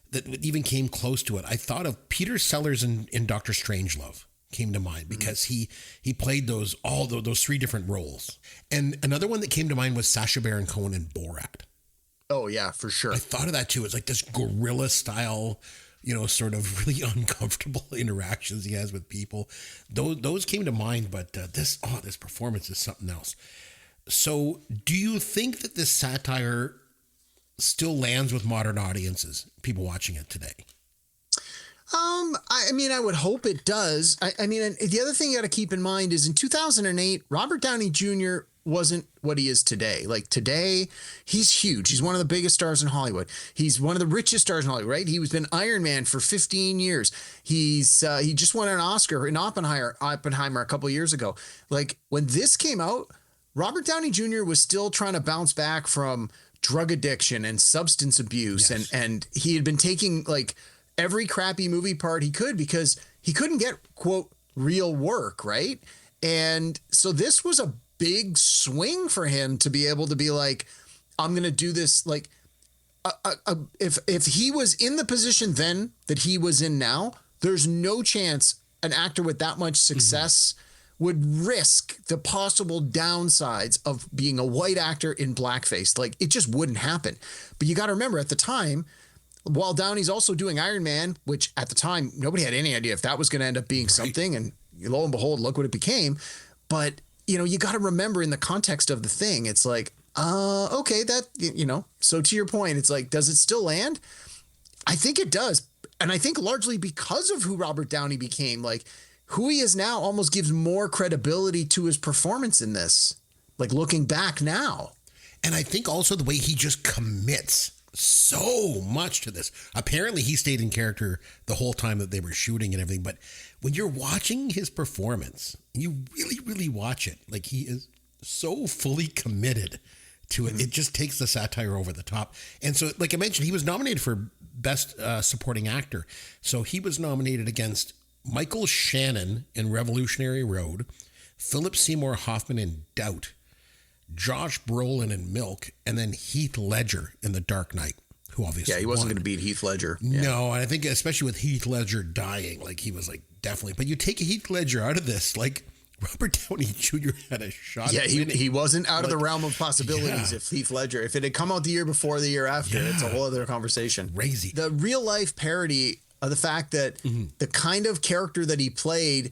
that even came close to it. I thought of Peter Sellers in Dr. Strangelove came to mind because he played those 3 different roles. And another one that came to mind was Sacha Baron Cohen in Borat. Oh, yeah, for sure. I thought of that too. It's like this guerrilla style, sort of really uncomfortable interactions he has with people. Those came to mind, but this performance is something else. So do you think that this satire still lands with modern audiences, people watching it today? I mean, I would hope it does. I mean, and the other thing you got to keep in mind is in 2008, Robert Downey Jr. wasn't what he is today. Like today, he's huge. He's one of the biggest stars in Hollywood. He's one of the richest stars in Hollywood, right? He was been Iron Man for 15 years. He just won an Oscar in Oppenheimer a couple of years ago. Like when this came out, Robert Downey Jr. was still trying to bounce back from drug addiction and substance abuse. Yes. And he had been taking like every crappy movie part he could because he couldn't get, quote, real work, right? And so this was a big swing for him to be able to be like, I'm going to do this. Like, if he was in the position then that he was in now, there's no chance an actor with that much success would risk the possible downsides of being a white actor in blackface. Like, it just wouldn't happen. But you got to remember, at the time, while Downey's also doing Iron Man, which at the time, nobody had any idea if that was going to end up being something. And lo and behold, look what it became. But, you know, you got to remember in the context of the thing, it's like, okay, that, you know, so to your point, it's like, does it still land? I think it does. And I think largely because of who Robert Downey became, like who he is now almost gives more credibility to his performance in this, like looking back now. And I think also the way he just commits so much to this. Apparently he stayed in character the whole time that they were shooting and everything. But when you're watching his performance, you really, really watch it. Like he is so fully committed to it. It just takes the satire over the top. And so, like I mentioned, he was nominated for Best Supporting Actor. So he was nominated against Michael Shannon in Revolutionary Road, Philip Seymour Hoffman in Doubt, Josh Brolin in Milk, and then Heath Ledger in The Dark Knight, who obviously he wasn't going to beat Heath Ledger. No, and I think especially with Heath Ledger dying, like he was like definitely. But you take Heath Ledger out of this, like Robert Downey Jr. had a shot. Yeah, he wasn't out of the realm of possibilities. If Heath Ledger, if it had come out the year before, the year after, it's a whole other conversation. Crazy. The real life parody of the fact that the kind of character that he played,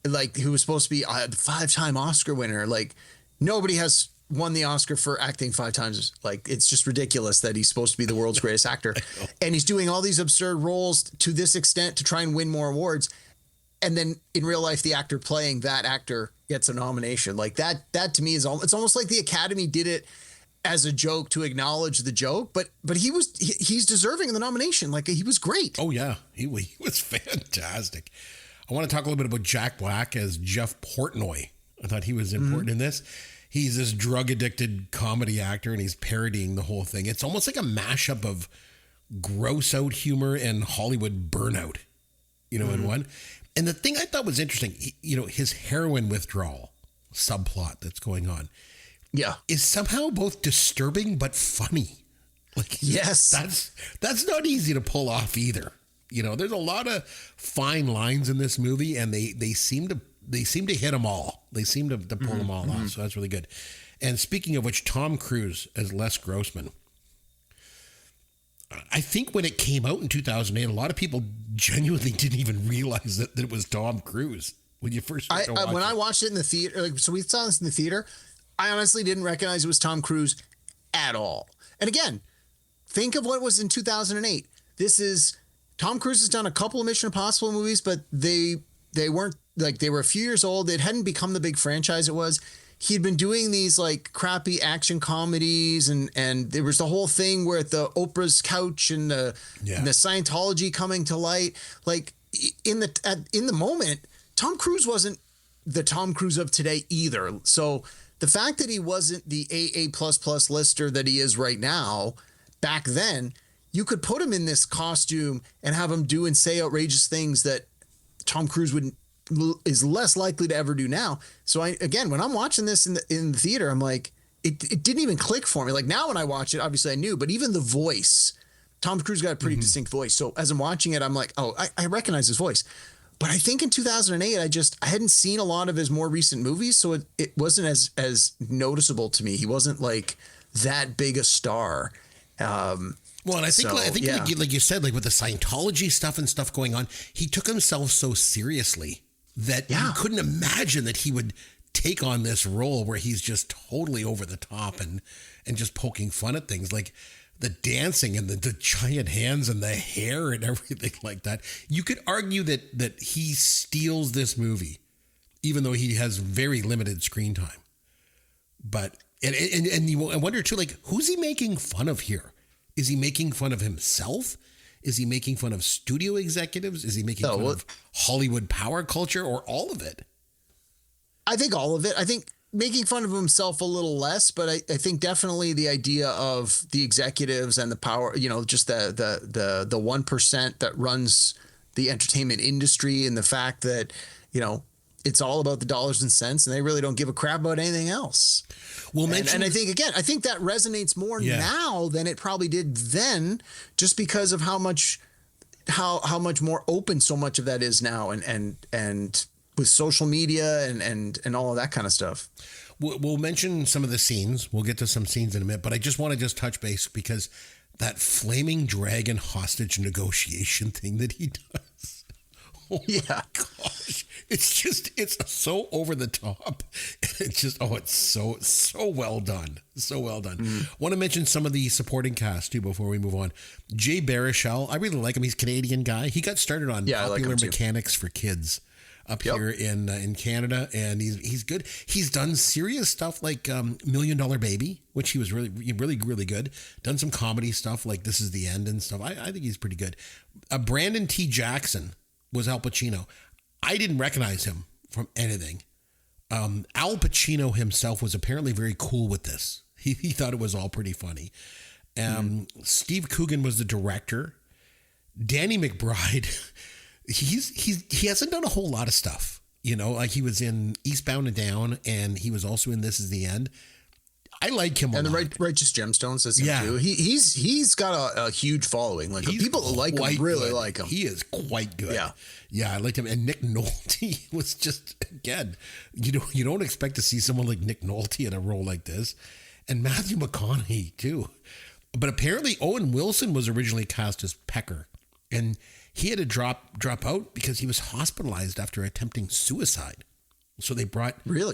like who was supposed to be a 5-time Oscar winner, like nobody has won the Oscar for acting 5 times. Like, it's just ridiculous that he's supposed to be the world's greatest actor. And he's doing all these absurd roles to this extent to try and win more awards. And then in real life, the actor playing that actor gets a nomination. Like that to me is it's almost like the Academy did it as a joke to acknowledge the joke, but he's deserving of the nomination. Like he was great. Oh yeah. He was fantastic. I want to talk a little bit about Jack Black as Jeff Portnoy. I thought he was important in this. He's this drug-addicted comedy actor, and he's parodying the whole thing. It's almost like a mashup of gross-out humor and Hollywood burnout, you know, in one. And the thing I thought was interesting, you know, his heroin withdrawal subplot that's going on, is somehow both disturbing but funny. Like, yes, that's not easy to pull off either. You know, there's a lot of fine lines in this movie, and they seem to hit them all. They seem to pull them all off. So that's really good. And speaking of which, Tom Cruise as Les Grossman. I think when it came out in 2008, a lot of people genuinely didn't even realize that it was Tom Cruise when you first started to watch when it. I watched it in the theater, like, so we saw this in the theater, I honestly didn't recognize it was Tom Cruise at all. And again, think of what was in 2008. This is Tom Cruise has done a couple of Mission Impossible movies, but they weren't, like, they were a few years old. It hadn't become the big franchise it was. He'd been doing these like crappy action comedies, and there was the whole thing where the Oprah's couch and the Scientology coming to light. Like in the moment, Tom Cruise wasn't the Tom Cruise of today either. So the fact that he wasn't the AA++ lister that he is right now, back then, you could put him in this costume and have him do and say outrageous things that Tom Cruise is less likely to ever do now. So when I'm watching this in the theater, I'm like, it didn't even click for me. Like now when I watch it, obviously I knew, but even the voice, Tom Cruise got a pretty distinct voice. So as I'm watching it, I'm like, oh, I recognize his voice. But I think in 2008, I hadn't seen a lot of his more recent movies, so it wasn't as noticeable to me. He wasn't like that big a star. Well, and I think like you said, like with the Scientology stuff and stuff going on, he took himself so seriously that you couldn't imagine that he would take on this role where he's just totally over the top and just poking fun at things. Like the dancing and the giant hands and the hair and everything like that. You could argue that he steals this movie, even though he has very limited screen time. But I wonder too, like, who's he making fun of here? Is he making fun of himself? Is he making fun of studio executives? Is he making fun of Hollywood power culture, or all of it? I think all of it. I think making fun of himself a little less, but I think definitely the idea of the executives and the power, you know, just the 1% that runs the entertainment industry, and the fact that, you know, it's all about the dollars and cents, and they really don't give a crap about anything else. Well, and I think, again, I think that resonates more now than it probably did then, just because of how much more open so much of that is now, and with social media and all of that kind of stuff. We'll mention some of the scenes. We'll get to some scenes in a minute, but I just want to touch base because that flaming dragon hostage negotiation thing that he does. Oh yeah, gosh, it's so over the top. It's just it's so well done, so well done. Want to mention some of the supporting cast too before we move on. Jay Baruchel, I really like him. He's a Canadian guy. He got started on Popular Mechanics for Kids up here in Canada, and he's good. He's done serious stuff like $1 Million Baby, which he was really good. Done some comedy stuff like This Is the End and stuff. I think he's pretty good. Brandon T. Jackson was Al Pacino. I didn't recognize him from anything. Al Pacino himself was apparently very cool with this. He thought it was all pretty funny. Steve Coogan was the director. Danny McBride, he hasn't done a whole lot of stuff. You know, like he was in Eastbound and Down, and he was also in This Is the End. I like him a lot. And the Righteous Gemstones is him too. He's got a huge following. Like people like him, really like him. He is quite good. Yeah, I liked him. And Nick Nolte was just, again, you don't expect to see someone like Nick Nolte in a role like this. And Matthew McConaughey too. But apparently Owen Wilson was originally cast as Pecker, and he had to drop out because he was hospitalized after attempting suicide. So they brought Matthew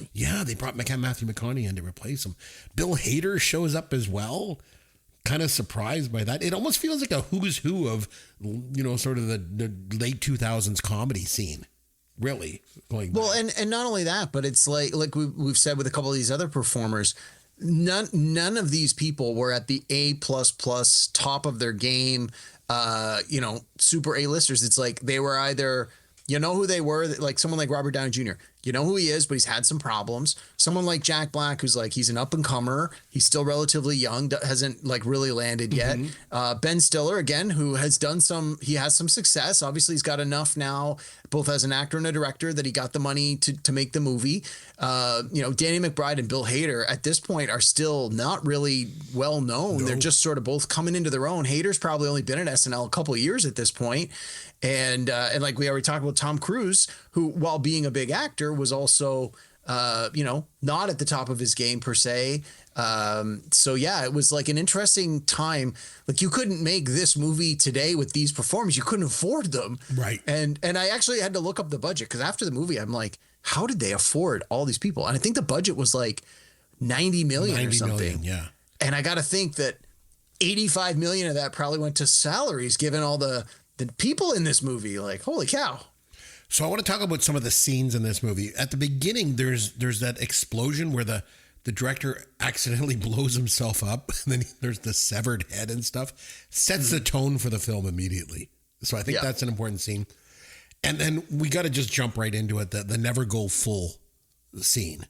McConaughey in to replace him. Bill Hader shows up as well. Kind of surprised by that. It almost feels like a who's who of, sort of the late 2000s comedy scene. Really going back. Well, and not only that, but it's like we've said with a couple of these other performers, none of these people were at the A++ top of their game. Super A-listers. It's like they were either, who they were, like someone like Robert Downey Jr. You know who he is, but he's had some problems. Someone like Jack Black, who's like, he's an up-and-comer. He's still relatively young, hasn't like really landed yet. Ben Stiller, again, who has he has some success. Obviously, he's got enough now, both as an actor and a director, that he got the money to make the movie. Danny McBride and Bill Hader at this point are still not really well known. No. They're just sort of both coming into their own. Hader's probably only been at SNL a couple of years at this point. And like we already talked about Tom Cruise, who, while being a big actor, was also, not at the top of his game per se. It was like an interesting time. Like you couldn't make this movie today with these performers. You couldn't afford them. Right. And I actually had to look up the budget, because after the movie, I'm like, how did they afford all these people? And I think the budget was like 90 million or something. Million, yeah. And I got to think that 85 million of that probably went to salaries, given all the people in this movie. Like, holy cow. So I want to talk about some of the scenes in this movie. At the beginning, there's that explosion where the director accidentally blows himself up, and then there's the severed head and stuff. Sets the tone for the film immediately. So I think that's an important scene. And then we got to just jump right into it, the never go full scene.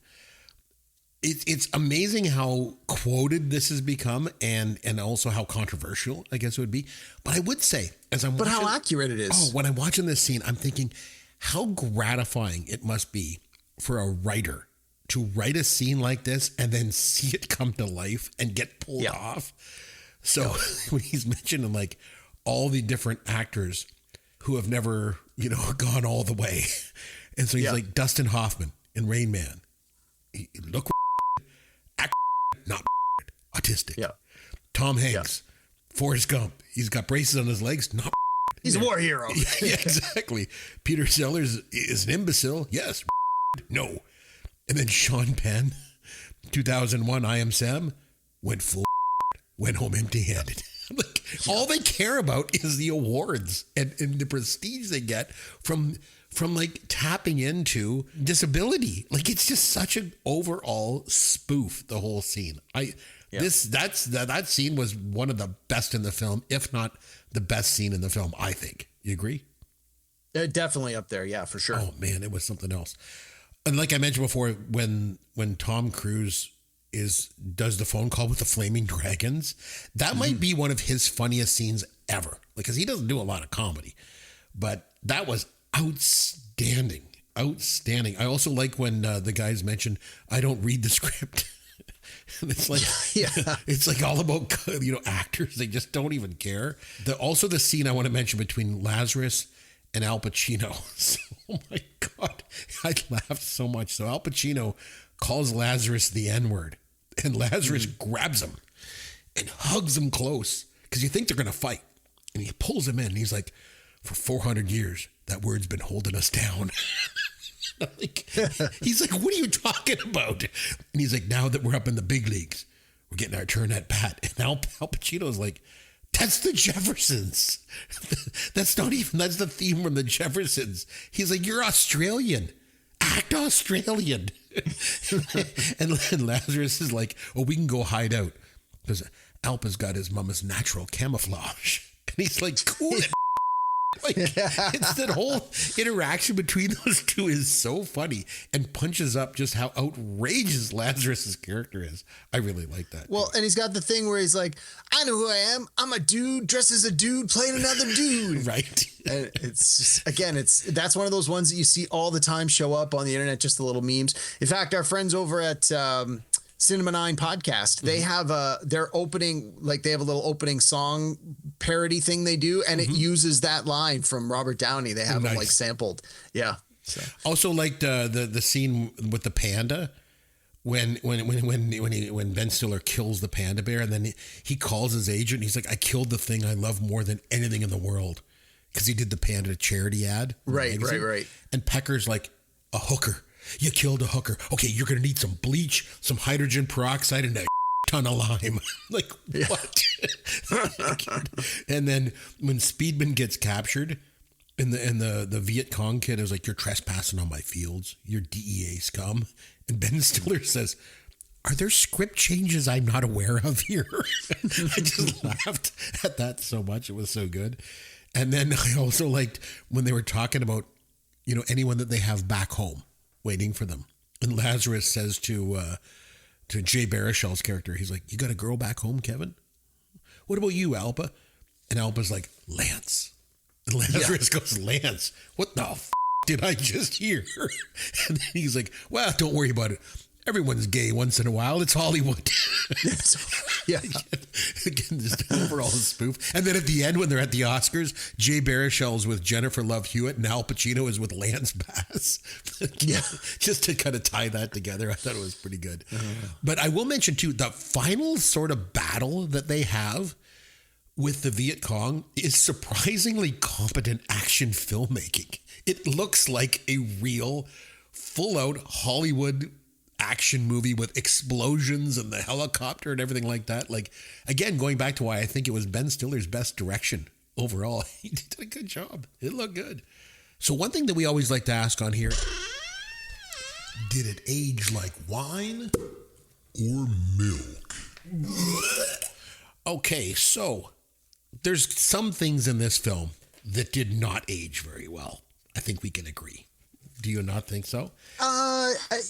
It's amazing how quoted this has become, and also how controversial, I guess it would be. But I would say, but how accurate it is. Oh, when I'm watching this scene, I'm thinking how gratifying it must be for a writer to write a scene like this and then see it come to life and get pulled off. So when he's mentioning like all the different actors who have never, gone all the way. And so he's like Dustin Hoffman in Rain Man. Look, act, not autistic. Yeah. Tom Hanks, Forrest Gump. He's got braces on his legs. Not. He's a war hero. Yeah, exactly. Peter Sellers is an imbecile. Yes. No. And then Sean Penn, 2001, I Am Sam, went full. went home empty-handed. Like, all they care about is the awards and the prestige they get from like tapping into disability. Like, it's just such an overall spoof, the whole scene. That scene was one of the best in the film, if not the best scene in the film, I think. You agree? Definitely up there. Yeah, for sure. Oh man, it was something else. And like I mentioned before, when Tom Cruise does the phone call with the flaming dragons, that might be one of his funniest scenes ever. Because he doesn't do a lot of comedy, but that was outstanding. I also like when the guys mentioned, I don't read the script. And it's like, it's like all about, actors. They just don't even care. Also the scene I want to mention between Lazarus and Al Pacino. Oh my God. I laughed so much. So Al Pacino calls Lazarus the N-word, and Lazarus grabs him and hugs him close because you think they're going to fight. And he pulls him in and he's like, for 400 years, that word's been holding us down. He's like, what are you talking about? And he's like, now that we're up in the big leagues, we're getting our turn at bat. And Al Pacino's like, that's the Jeffersons. That's the theme from the Jeffersons. He's like, you're Australian. Act Australian. and Lazarus is like, oh, we can go hide out because Alpa's got his mama's natural camouflage. And he's like, cool. It's that whole interaction between those two is so funny and punches up just how outrageous Lazarus's character is. I really like that. Well, and he's got the thing where he's like, I know who I am. I'm a dude dressed as a dude playing another dude. Right. And it's just, again, that's one of those ones that you see all the time show up on the internet, just the little memes. In fact, our friends over at Cinema 9 podcast, they have their opening, like they have a little opening song parody thing they do, and it uses that line from Robert Downey. They have it like sampled. Yeah. So. Also liked the scene with the panda when Ben Stiller kills the panda bear, and then he calls his agent and he's like, I killed the thing I love more than anything in the world, because he did the panda charity ad. Right. And Pecker's like, a hooker. You killed a hooker. Okay, you're going to need some bleach, some hydrogen peroxide, and a ton of lime. Like, what? And then when Speedman gets captured, and the Viet Cong kid is like, you're trespassing on my fields. You're DEA scum. And Ben Stiller says, are there script changes I'm not aware of here? I just laughed at that so much. It was so good. And then I also liked when they were talking about, anyone that they have back home waiting for them. And Lazarus says to Jay Baruchel's character, he's like, you got a girl back home, Kevin? What about you, Alpa? And Alpa's like, Lance. And Lazarus goes, Lance, what the did I just hear? And then he's like, well, don't worry about it. Everyone's gay once in a while. It's Hollywood. Yeah. Again, just overall spoof. And then at the end, when they're at the Oscars, Jay Baruchel's with Jennifer Love Hewitt and Al Pacino is with Lance Bass. Just to kind of tie that together. I thought it was pretty good. But I will mention too, the final sort of battle that they have with the Viet Cong is surprisingly competent action filmmaking. It looks like a real full-out Hollywood action movie with explosions and the helicopter and everything like that. Like, again, going back to why I think it was Ben Stiller's best direction overall. He did a good job. It looked good. So one thing that we always like to ask on here, did it age like wine or milk? Okay, so there's some things in this film that did not age very well. I think we can agree. Do you not think so?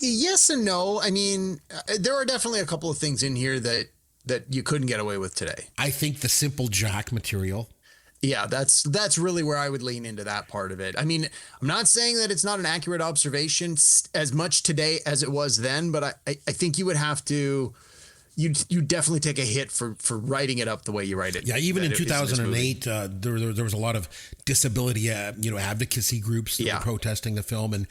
Yes and no. I mean, there are definitely a couple of things in here that you couldn't get away with today. I think the simple Jack material. Yeah, that's really where I would lean into that part of it. I mean, I'm not saying that it's not an accurate observation as much today as it was then, but I think you would have to. You definitely take a hit for writing it up the way you write it. Yeah, even in 2008, there was a lot of disability, advocacy groups that were protesting the film, and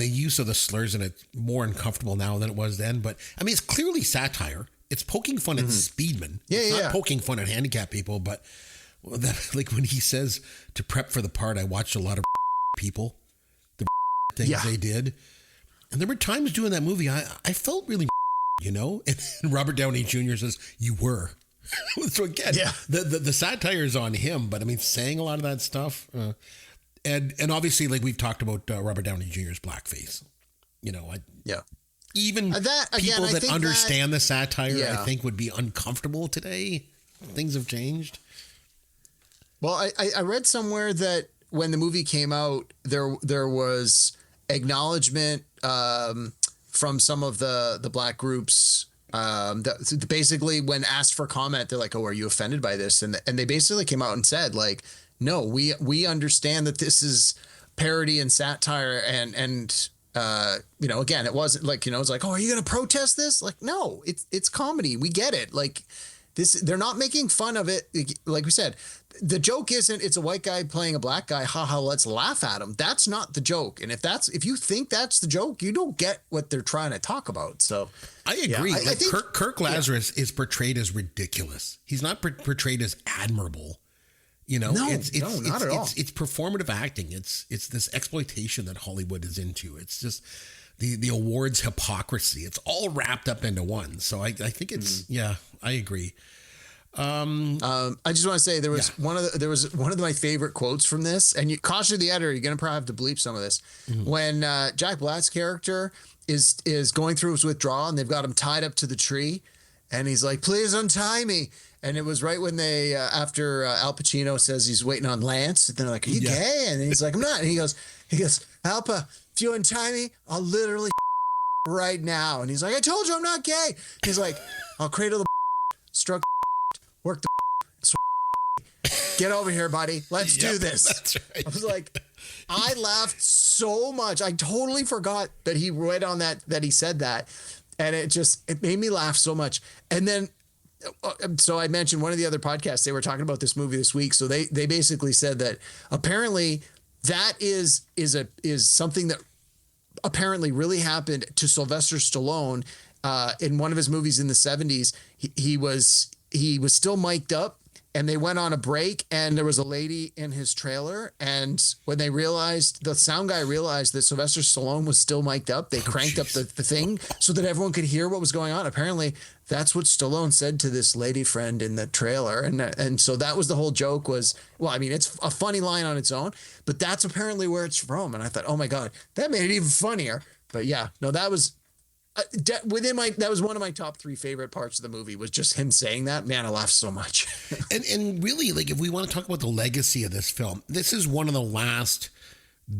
the use of the slurs in it more uncomfortable now than it was then. But I mean, it's clearly satire. It's poking fun at Speedman. It's not poking fun at handicapped people, but like when he says to prep for the part, I watched a lot of people, the things they did, and there were times doing that movie I felt really. And Robert Downey Jr. says, you were. So again, the satire is on him, but I mean, saying a lot of that stuff, and obviously, like we've talked about Robert Downey Jr.'s blackface. Even people that understand the satire, I think, would be uncomfortable today. Things have changed. Well, I read somewhere that when the movie came out, there was acknowledgement from some of the black groups. That basically, when asked for comment, they're like, "Oh, are you offended by this?" And they basically came out and said, like, "No, we understand that this is parody and satire, and again, it wasn't like, it's like, oh, are you going to protest this? Like, no, it's comedy. We get it. Like this, they're not making fun of it. Like we said, the joke isn't, it's a white guy playing a black guy. Haha, let's laugh at him. That's not the joke. And if you think that's the joke, you don't get what they're trying to talk about. So I agree. I think Kirk Lazarus is portrayed as ridiculous. He's not portrayed as admirable. No, not at all. It's performative acting. It's this exploitation that Hollywood is into. It's just the awards hypocrisy. It's all wrapped up into one. So I think it's I agree. I just want to say there was one of my favorite quotes from this, and you caution the editor, you're gonna probably have to bleep some of this. When Jack Black's character is going through his withdrawal and they've got him tied up to the tree, and he's like, "Please untie me." And it was right when they, after Al Pacino says he's waiting on Lance, and they're like, "Are you gay?" And he's like, "I'm not." And he goes, "Alpa, if you untie me, I'll literally right now." And he's like, "I told you I'm not gay." He's like, "I'll cradle the stroke work the get over here, buddy. Let's do this." That's right. I was like, I laughed so much. I totally forgot that he read on that he said that. And it made me laugh so much. And then, so I mentioned one of the other podcasts, they were talking about this movie this week. So they basically said that apparently that is something that apparently really happened to Sylvester Stallone in one of his movies in the 70s. He was still mic'd up, and they went on a break, and there was a lady in his trailer. And when they realized, the sound guy realized that Sylvester Stallone was still mic'd up, they cranked up the thing so that everyone could hear what was going on. Apparently that's what Stallone said to this lady friend in the trailer. And so that was the whole joke was, well, I mean, it's a funny line on its own, but that's apparently where it's from. And I thought, oh my God, that made it even funnier. But yeah, no, that was that was one of my top 3 favorite parts of the movie, was just him saying that. Man, I laughed so much. and really, like, if we want to talk about the legacy of this film, this is one of the last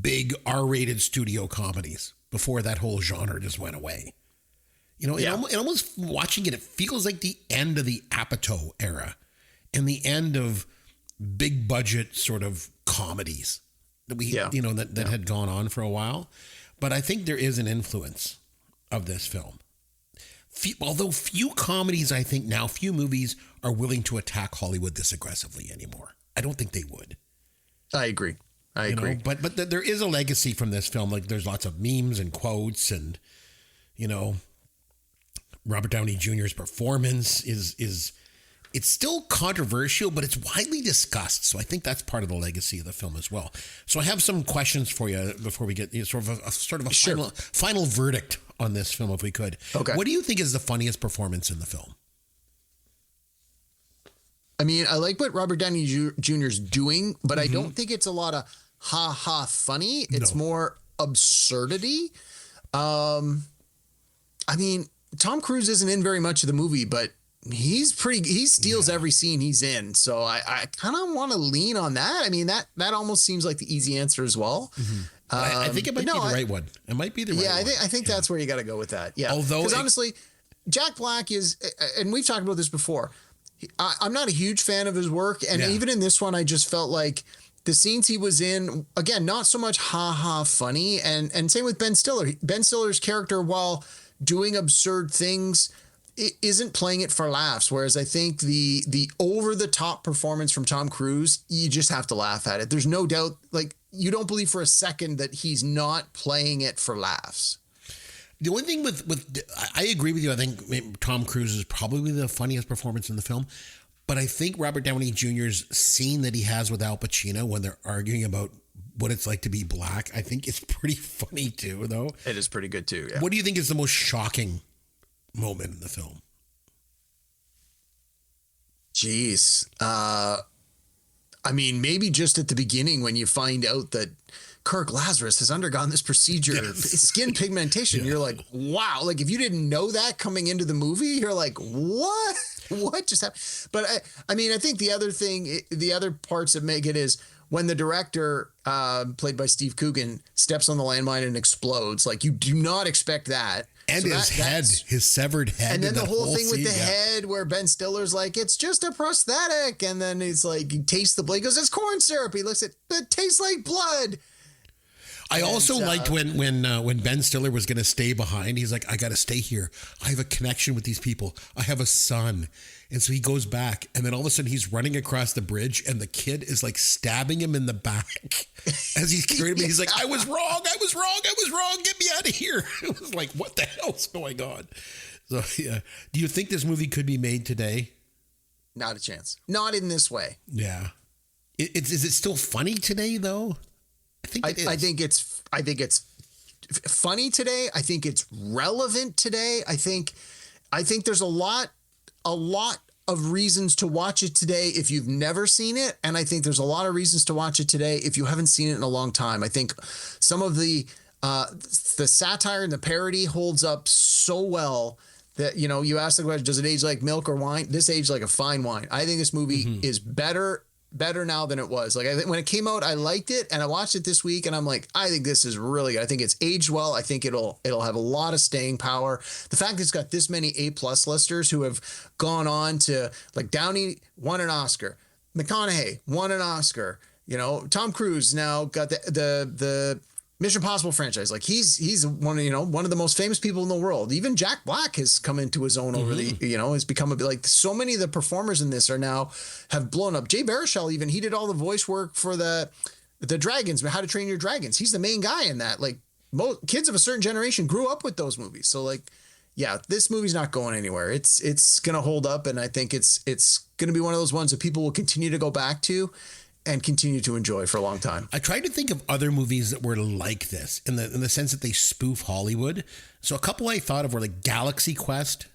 big R-rated studio comedies before that whole genre just went away. And almost watching it feels like the end of the Apatow era and the end of big budget sort of comedies that had gone on for a while. But I think there is an influence of this film. Although few comedies, I think now, few movies are willing to attack Hollywood this aggressively anymore. I don't think they would. I agree. I agree. But there is a legacy from this film. Like, there's lots of memes and quotes, and Robert Downey Jr.'s performance is it's still controversial, but it's widely discussed. So I think that's part of the legacy of the film as well. So I have some questions for you before we get sort of a final verdict on this film, if we could. Okay. What do you think is the funniest performance in the film? I mean, I like what Robert Downey Jr.'s doing, but I don't think it's a lot of ha funny. It's more absurdity. I mean, Tom Cruise isn't in very much of the movie, but he steals every scene he's in. So I kind of want to lean on that. I mean, that almost seems like the easy answer as well. I think it might be the right one. It might be the right one. Yeah, I think that's where you got to go with that. Yeah. Because honestly, Jack Black is, and we've talked about this before, I'm not a huge fan of his work. And even in this one, I just felt like the scenes he was in, again, not so much ha funny. And same with Ben Stiller. Ben Stiller's character, while doing absurd things, it isn't playing it for laughs. Whereas I think the over the top performance from Tom Cruise, you just have to laugh at it. There's no doubt, like, you don't believe for a second that he's not playing it for laughs. The only thing with I agree with you. I think Tom Cruise is probably the funniest performance in the film, but I think Robert Downey Jr.'s scene that he has with Al Pacino when they're arguing about what it's like to be black, I think it's pretty funny too, though. It is pretty good too. Yeah. What do you think is the most shocking moment in the film? Jeez. I mean, maybe just at the beginning when you find out that Kirk Lazarus has undergone this procedure, skin pigmentation, you're like, wow. Like, if you didn't know that coming into the movie, you're like, what? What just happened? But I mean, I think the other parts that make it is when the director, played by Steve Coogan, steps on the landmine and explodes. Like, you do not expect that. And so his severed head. And then the whole thing with the head where Ben Stiller's like, it's just a prosthetic. And then he's like, he tastes the blood. He goes, it's corn syrup. He looks at it, tastes like blood. I also liked when Ben Stiller was going to stay behind. He's like, I got to stay here. I have a connection with these people. I have a son. And so he goes back, and then all of a sudden he's running across the bridge, and the kid is like stabbing him in the back as he's carrying him. He's like, I was wrong. Get me out of here. It was like, what the hell's going on? So, yeah. Do you think this movie could be made today? Not a chance. Not in this way. Yeah. Is it still funny today, though? I think it is. I think it's funny today. I think it's relevant today. I think there's a lot of reasons to watch it today if you've never seen it, and I think there's a lot of reasons to watch it today if you haven't seen it in a long time. I think some of the satire and the parody holds up so well that, you know, you ask the question, does it age like milk or wine? This aged like a fine wine. I think this movie is better now than it was. Like, I think when it came out, I liked it, and I watched it this week, and I'm like, I think this is really good. I think it's aged well. I think it'll have a lot of staying power. The fact that it's got this many A+ listers who have gone on to, like, Downey won an Oscar, McConaughey won an Oscar, you know, Tom Cruise now got the Mission Impossible franchise. Like, he's one of the most famous people in the world. Even Jack Black has come into his own over the, has become like, so many of the performers in this have blown up. Jay Baruchel, even, he did all the voice work for the Dragons, How to Train Your Dragons. He's the main guy in that. Like, most kids of a certain generation grew up with those movies. So, like, yeah, this movie's not going anywhere. It's going to hold up. And I think it's going to be one of those ones that people will continue to go back to and continue to enjoy for a long time. I tried to think of other movies that were like this in the sense that they spoof Hollywood. So a couple I thought of were like Galaxy Quest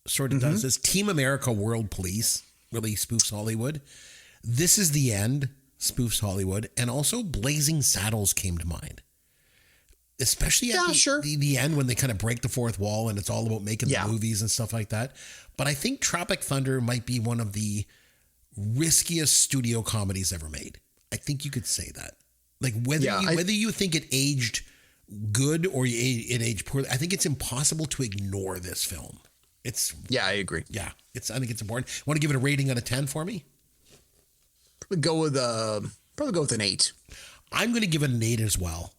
sort of does this. Team America World Police really spoofs Hollywood. This Is the End spoofs Hollywood. And also Blazing Saddles came to mind. Especially at the end when they kind of break the fourth wall and it's all about making the movies and stuff like that. But I think Tropic Thunder might be one of the riskiest studio comedies ever made. I think you could say that. Like, whether you think it aged good or it aged poorly, I think it's impossible to ignore this film. I agree. Yeah, I think it's important. Want to give it a rating out of 10 for me? Probably go with an 8. I'm going to give it an 8 as well.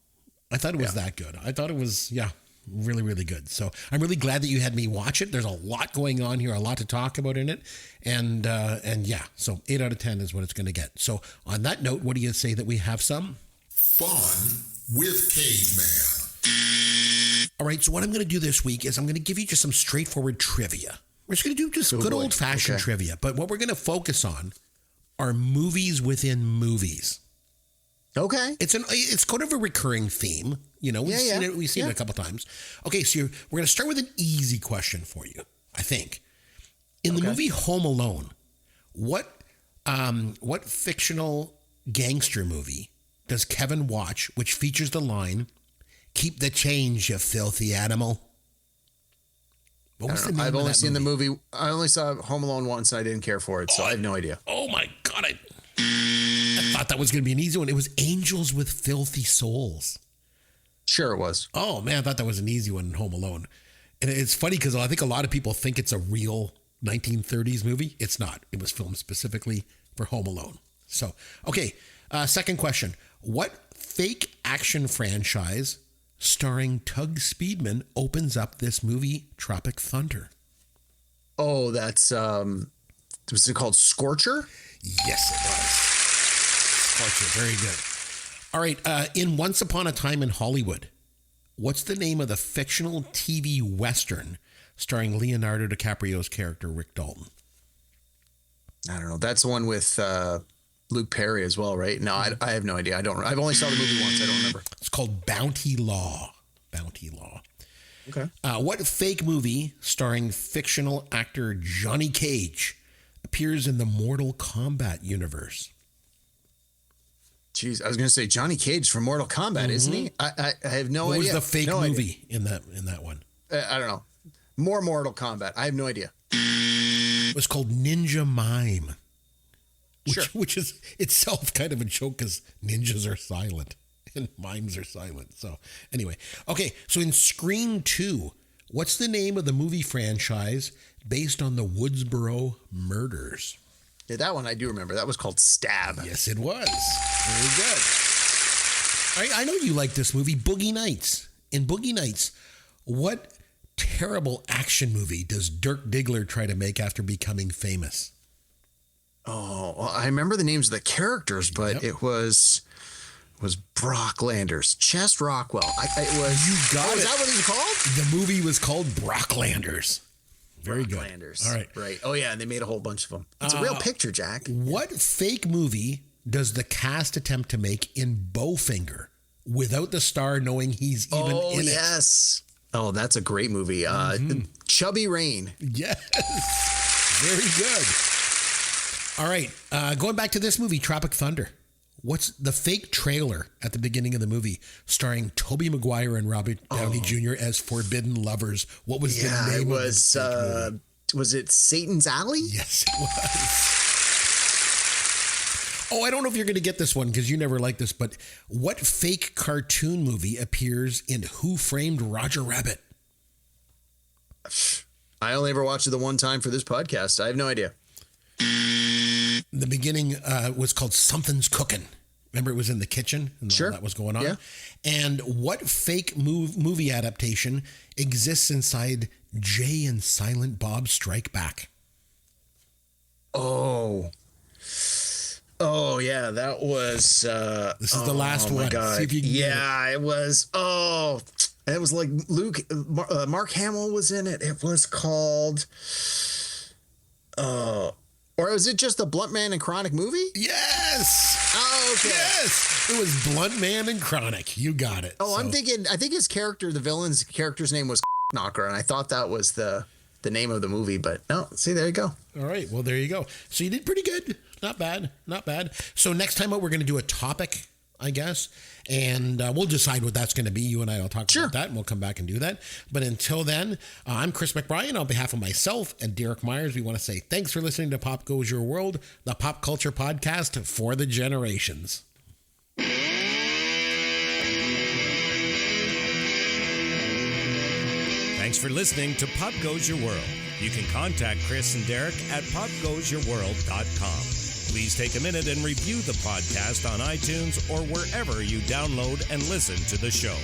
I thought it was that good. I thought it was, really, really good. So I'm really glad that you had me watch it. There's a lot going on here, a lot to talk about in it. And so 8 out of 10 is what it's going to get. So on that note, what do you say that we have some fun with Caveman? All right. So what I'm going to do this week is I'm going to give you just some straightforward trivia. We're just going to do just good old fashioned trivia. But what we're going to focus on are movies within movies. Okay. It's kind of a recurring theme. We've seen it a couple times. Okay, so we're going to start with an easy question for you, I think. In the movie Home Alone, what fictional gangster movie does Kevin watch which features the line, "Keep the change, you filthy animal"? What was the name I've of only that seen movie? the movie. I only saw Home Alone once and I didn't care for it, so I have no idea. Oh my God. I thought that was going to be an easy one. It was Angels with Filthy Souls. Sure it was. Oh, man, I thought that was an easy one in Home Alone. And it's funny because I think a lot of people think it's a real 1930s movie. It's not. It was filmed specifically for Home Alone. So, okay, second question. What fake action franchise starring Tug Speedman opens up this movie, Tropic Thunder? Oh, that's, was it called Scorcher? Yes, it was. Scorcher, very good. All right, in Once Upon a Time in Hollywood, what's the name of the fictional TV Western starring Leonardo DiCaprio's character, Rick Dalton? I don't know. That's the one with Luke Perry as well, right? No, I have no idea. I've only saw the movie once. I don't remember. It's called Bounty Law. Bounty Law. Okay. What fake movie starring fictional actor Johnny Cage appears in the Mortal Kombat universe? Jeez, I was going to say Johnny Cage from Mortal Kombat, isn't he? I have no What idea. was the fake No movie in that one? I don't know. More Mortal Kombat. I have no idea. It was called Ninja Mime. Sure. Which is itself kind of a joke because ninjas are silent and mimes are silent. So anyway, okay. So in Scream 2, what's the name of the movie franchise based on the Woodsboro murders? Yeah, that one I do remember. That was called Stab. Yes, it was. Very good. I know you like this movie, Boogie Nights. In Boogie Nights, what terrible action movie does Dirk Diggler try to make after becoming famous? Oh, well, I remember the names of the characters, but it was Brock Landers, Chest Rockwell. It was. You got it. Is that what it was called? The movie was called Brocklanders. Very good. Brocklanders. All right. Right. Oh yeah, and they made a whole bunch of them. It's a real picture, Jack. What fake movie does the cast attempt to make in Bowfinger without the star knowing he's even in it? Yes. Oh, that's a great movie. Chubby Rain. Yes. Very good. All right. Going back to this movie, Tropic Thunder. What's the fake trailer at the beginning of the movie starring Tobey Maguire and Robert Downey Jr. as forbidden lovers? What was the name of the fake movie? Was it Satan's Alley? Yes, it was. Oh, I don't know if you're going to get this one because you never liked this, but what fake cartoon movie appears in Who Framed Roger Rabbit? I only ever watched it the one time for this podcast. I have no idea. The beginning was called Something's Cooking. Remember, it was in the kitchen and all that was going on. Yeah. And what fake movie adaptation exists inside Jay and Silent Bob Strike Back? Oh, yeah, that was. This is the last one. God. See if you can get it was. Oh, it was like Mark Hamill was in it. It was called. Or is it just the Blunt Man and Chronic movie? Yes. Oh, okay. Yes. It was Blunt Man and Chronic. You got it. Oh, so. I think his character, the villain's character's name was Knocker, and I thought that was the name of the movie, but no, see, there you go. All right. Well, there you go. So you did pretty good. Not bad. Not bad. So next time out, we're going to do a topic, I guess, and we'll decide what that's going to be. You and I will talk about that, and we'll come back and do that. But until then, I'm Chris McBrien. On behalf of myself and Derek Myers, we want to say thanks for listening to Pop Goes Your World, the pop culture podcast for the generations. Thanks for listening to Pop Goes Your World. You can contact Chris and Derek at popgoesyourworld.com. Please take a minute and review the podcast on iTunes or wherever you download and listen to the show.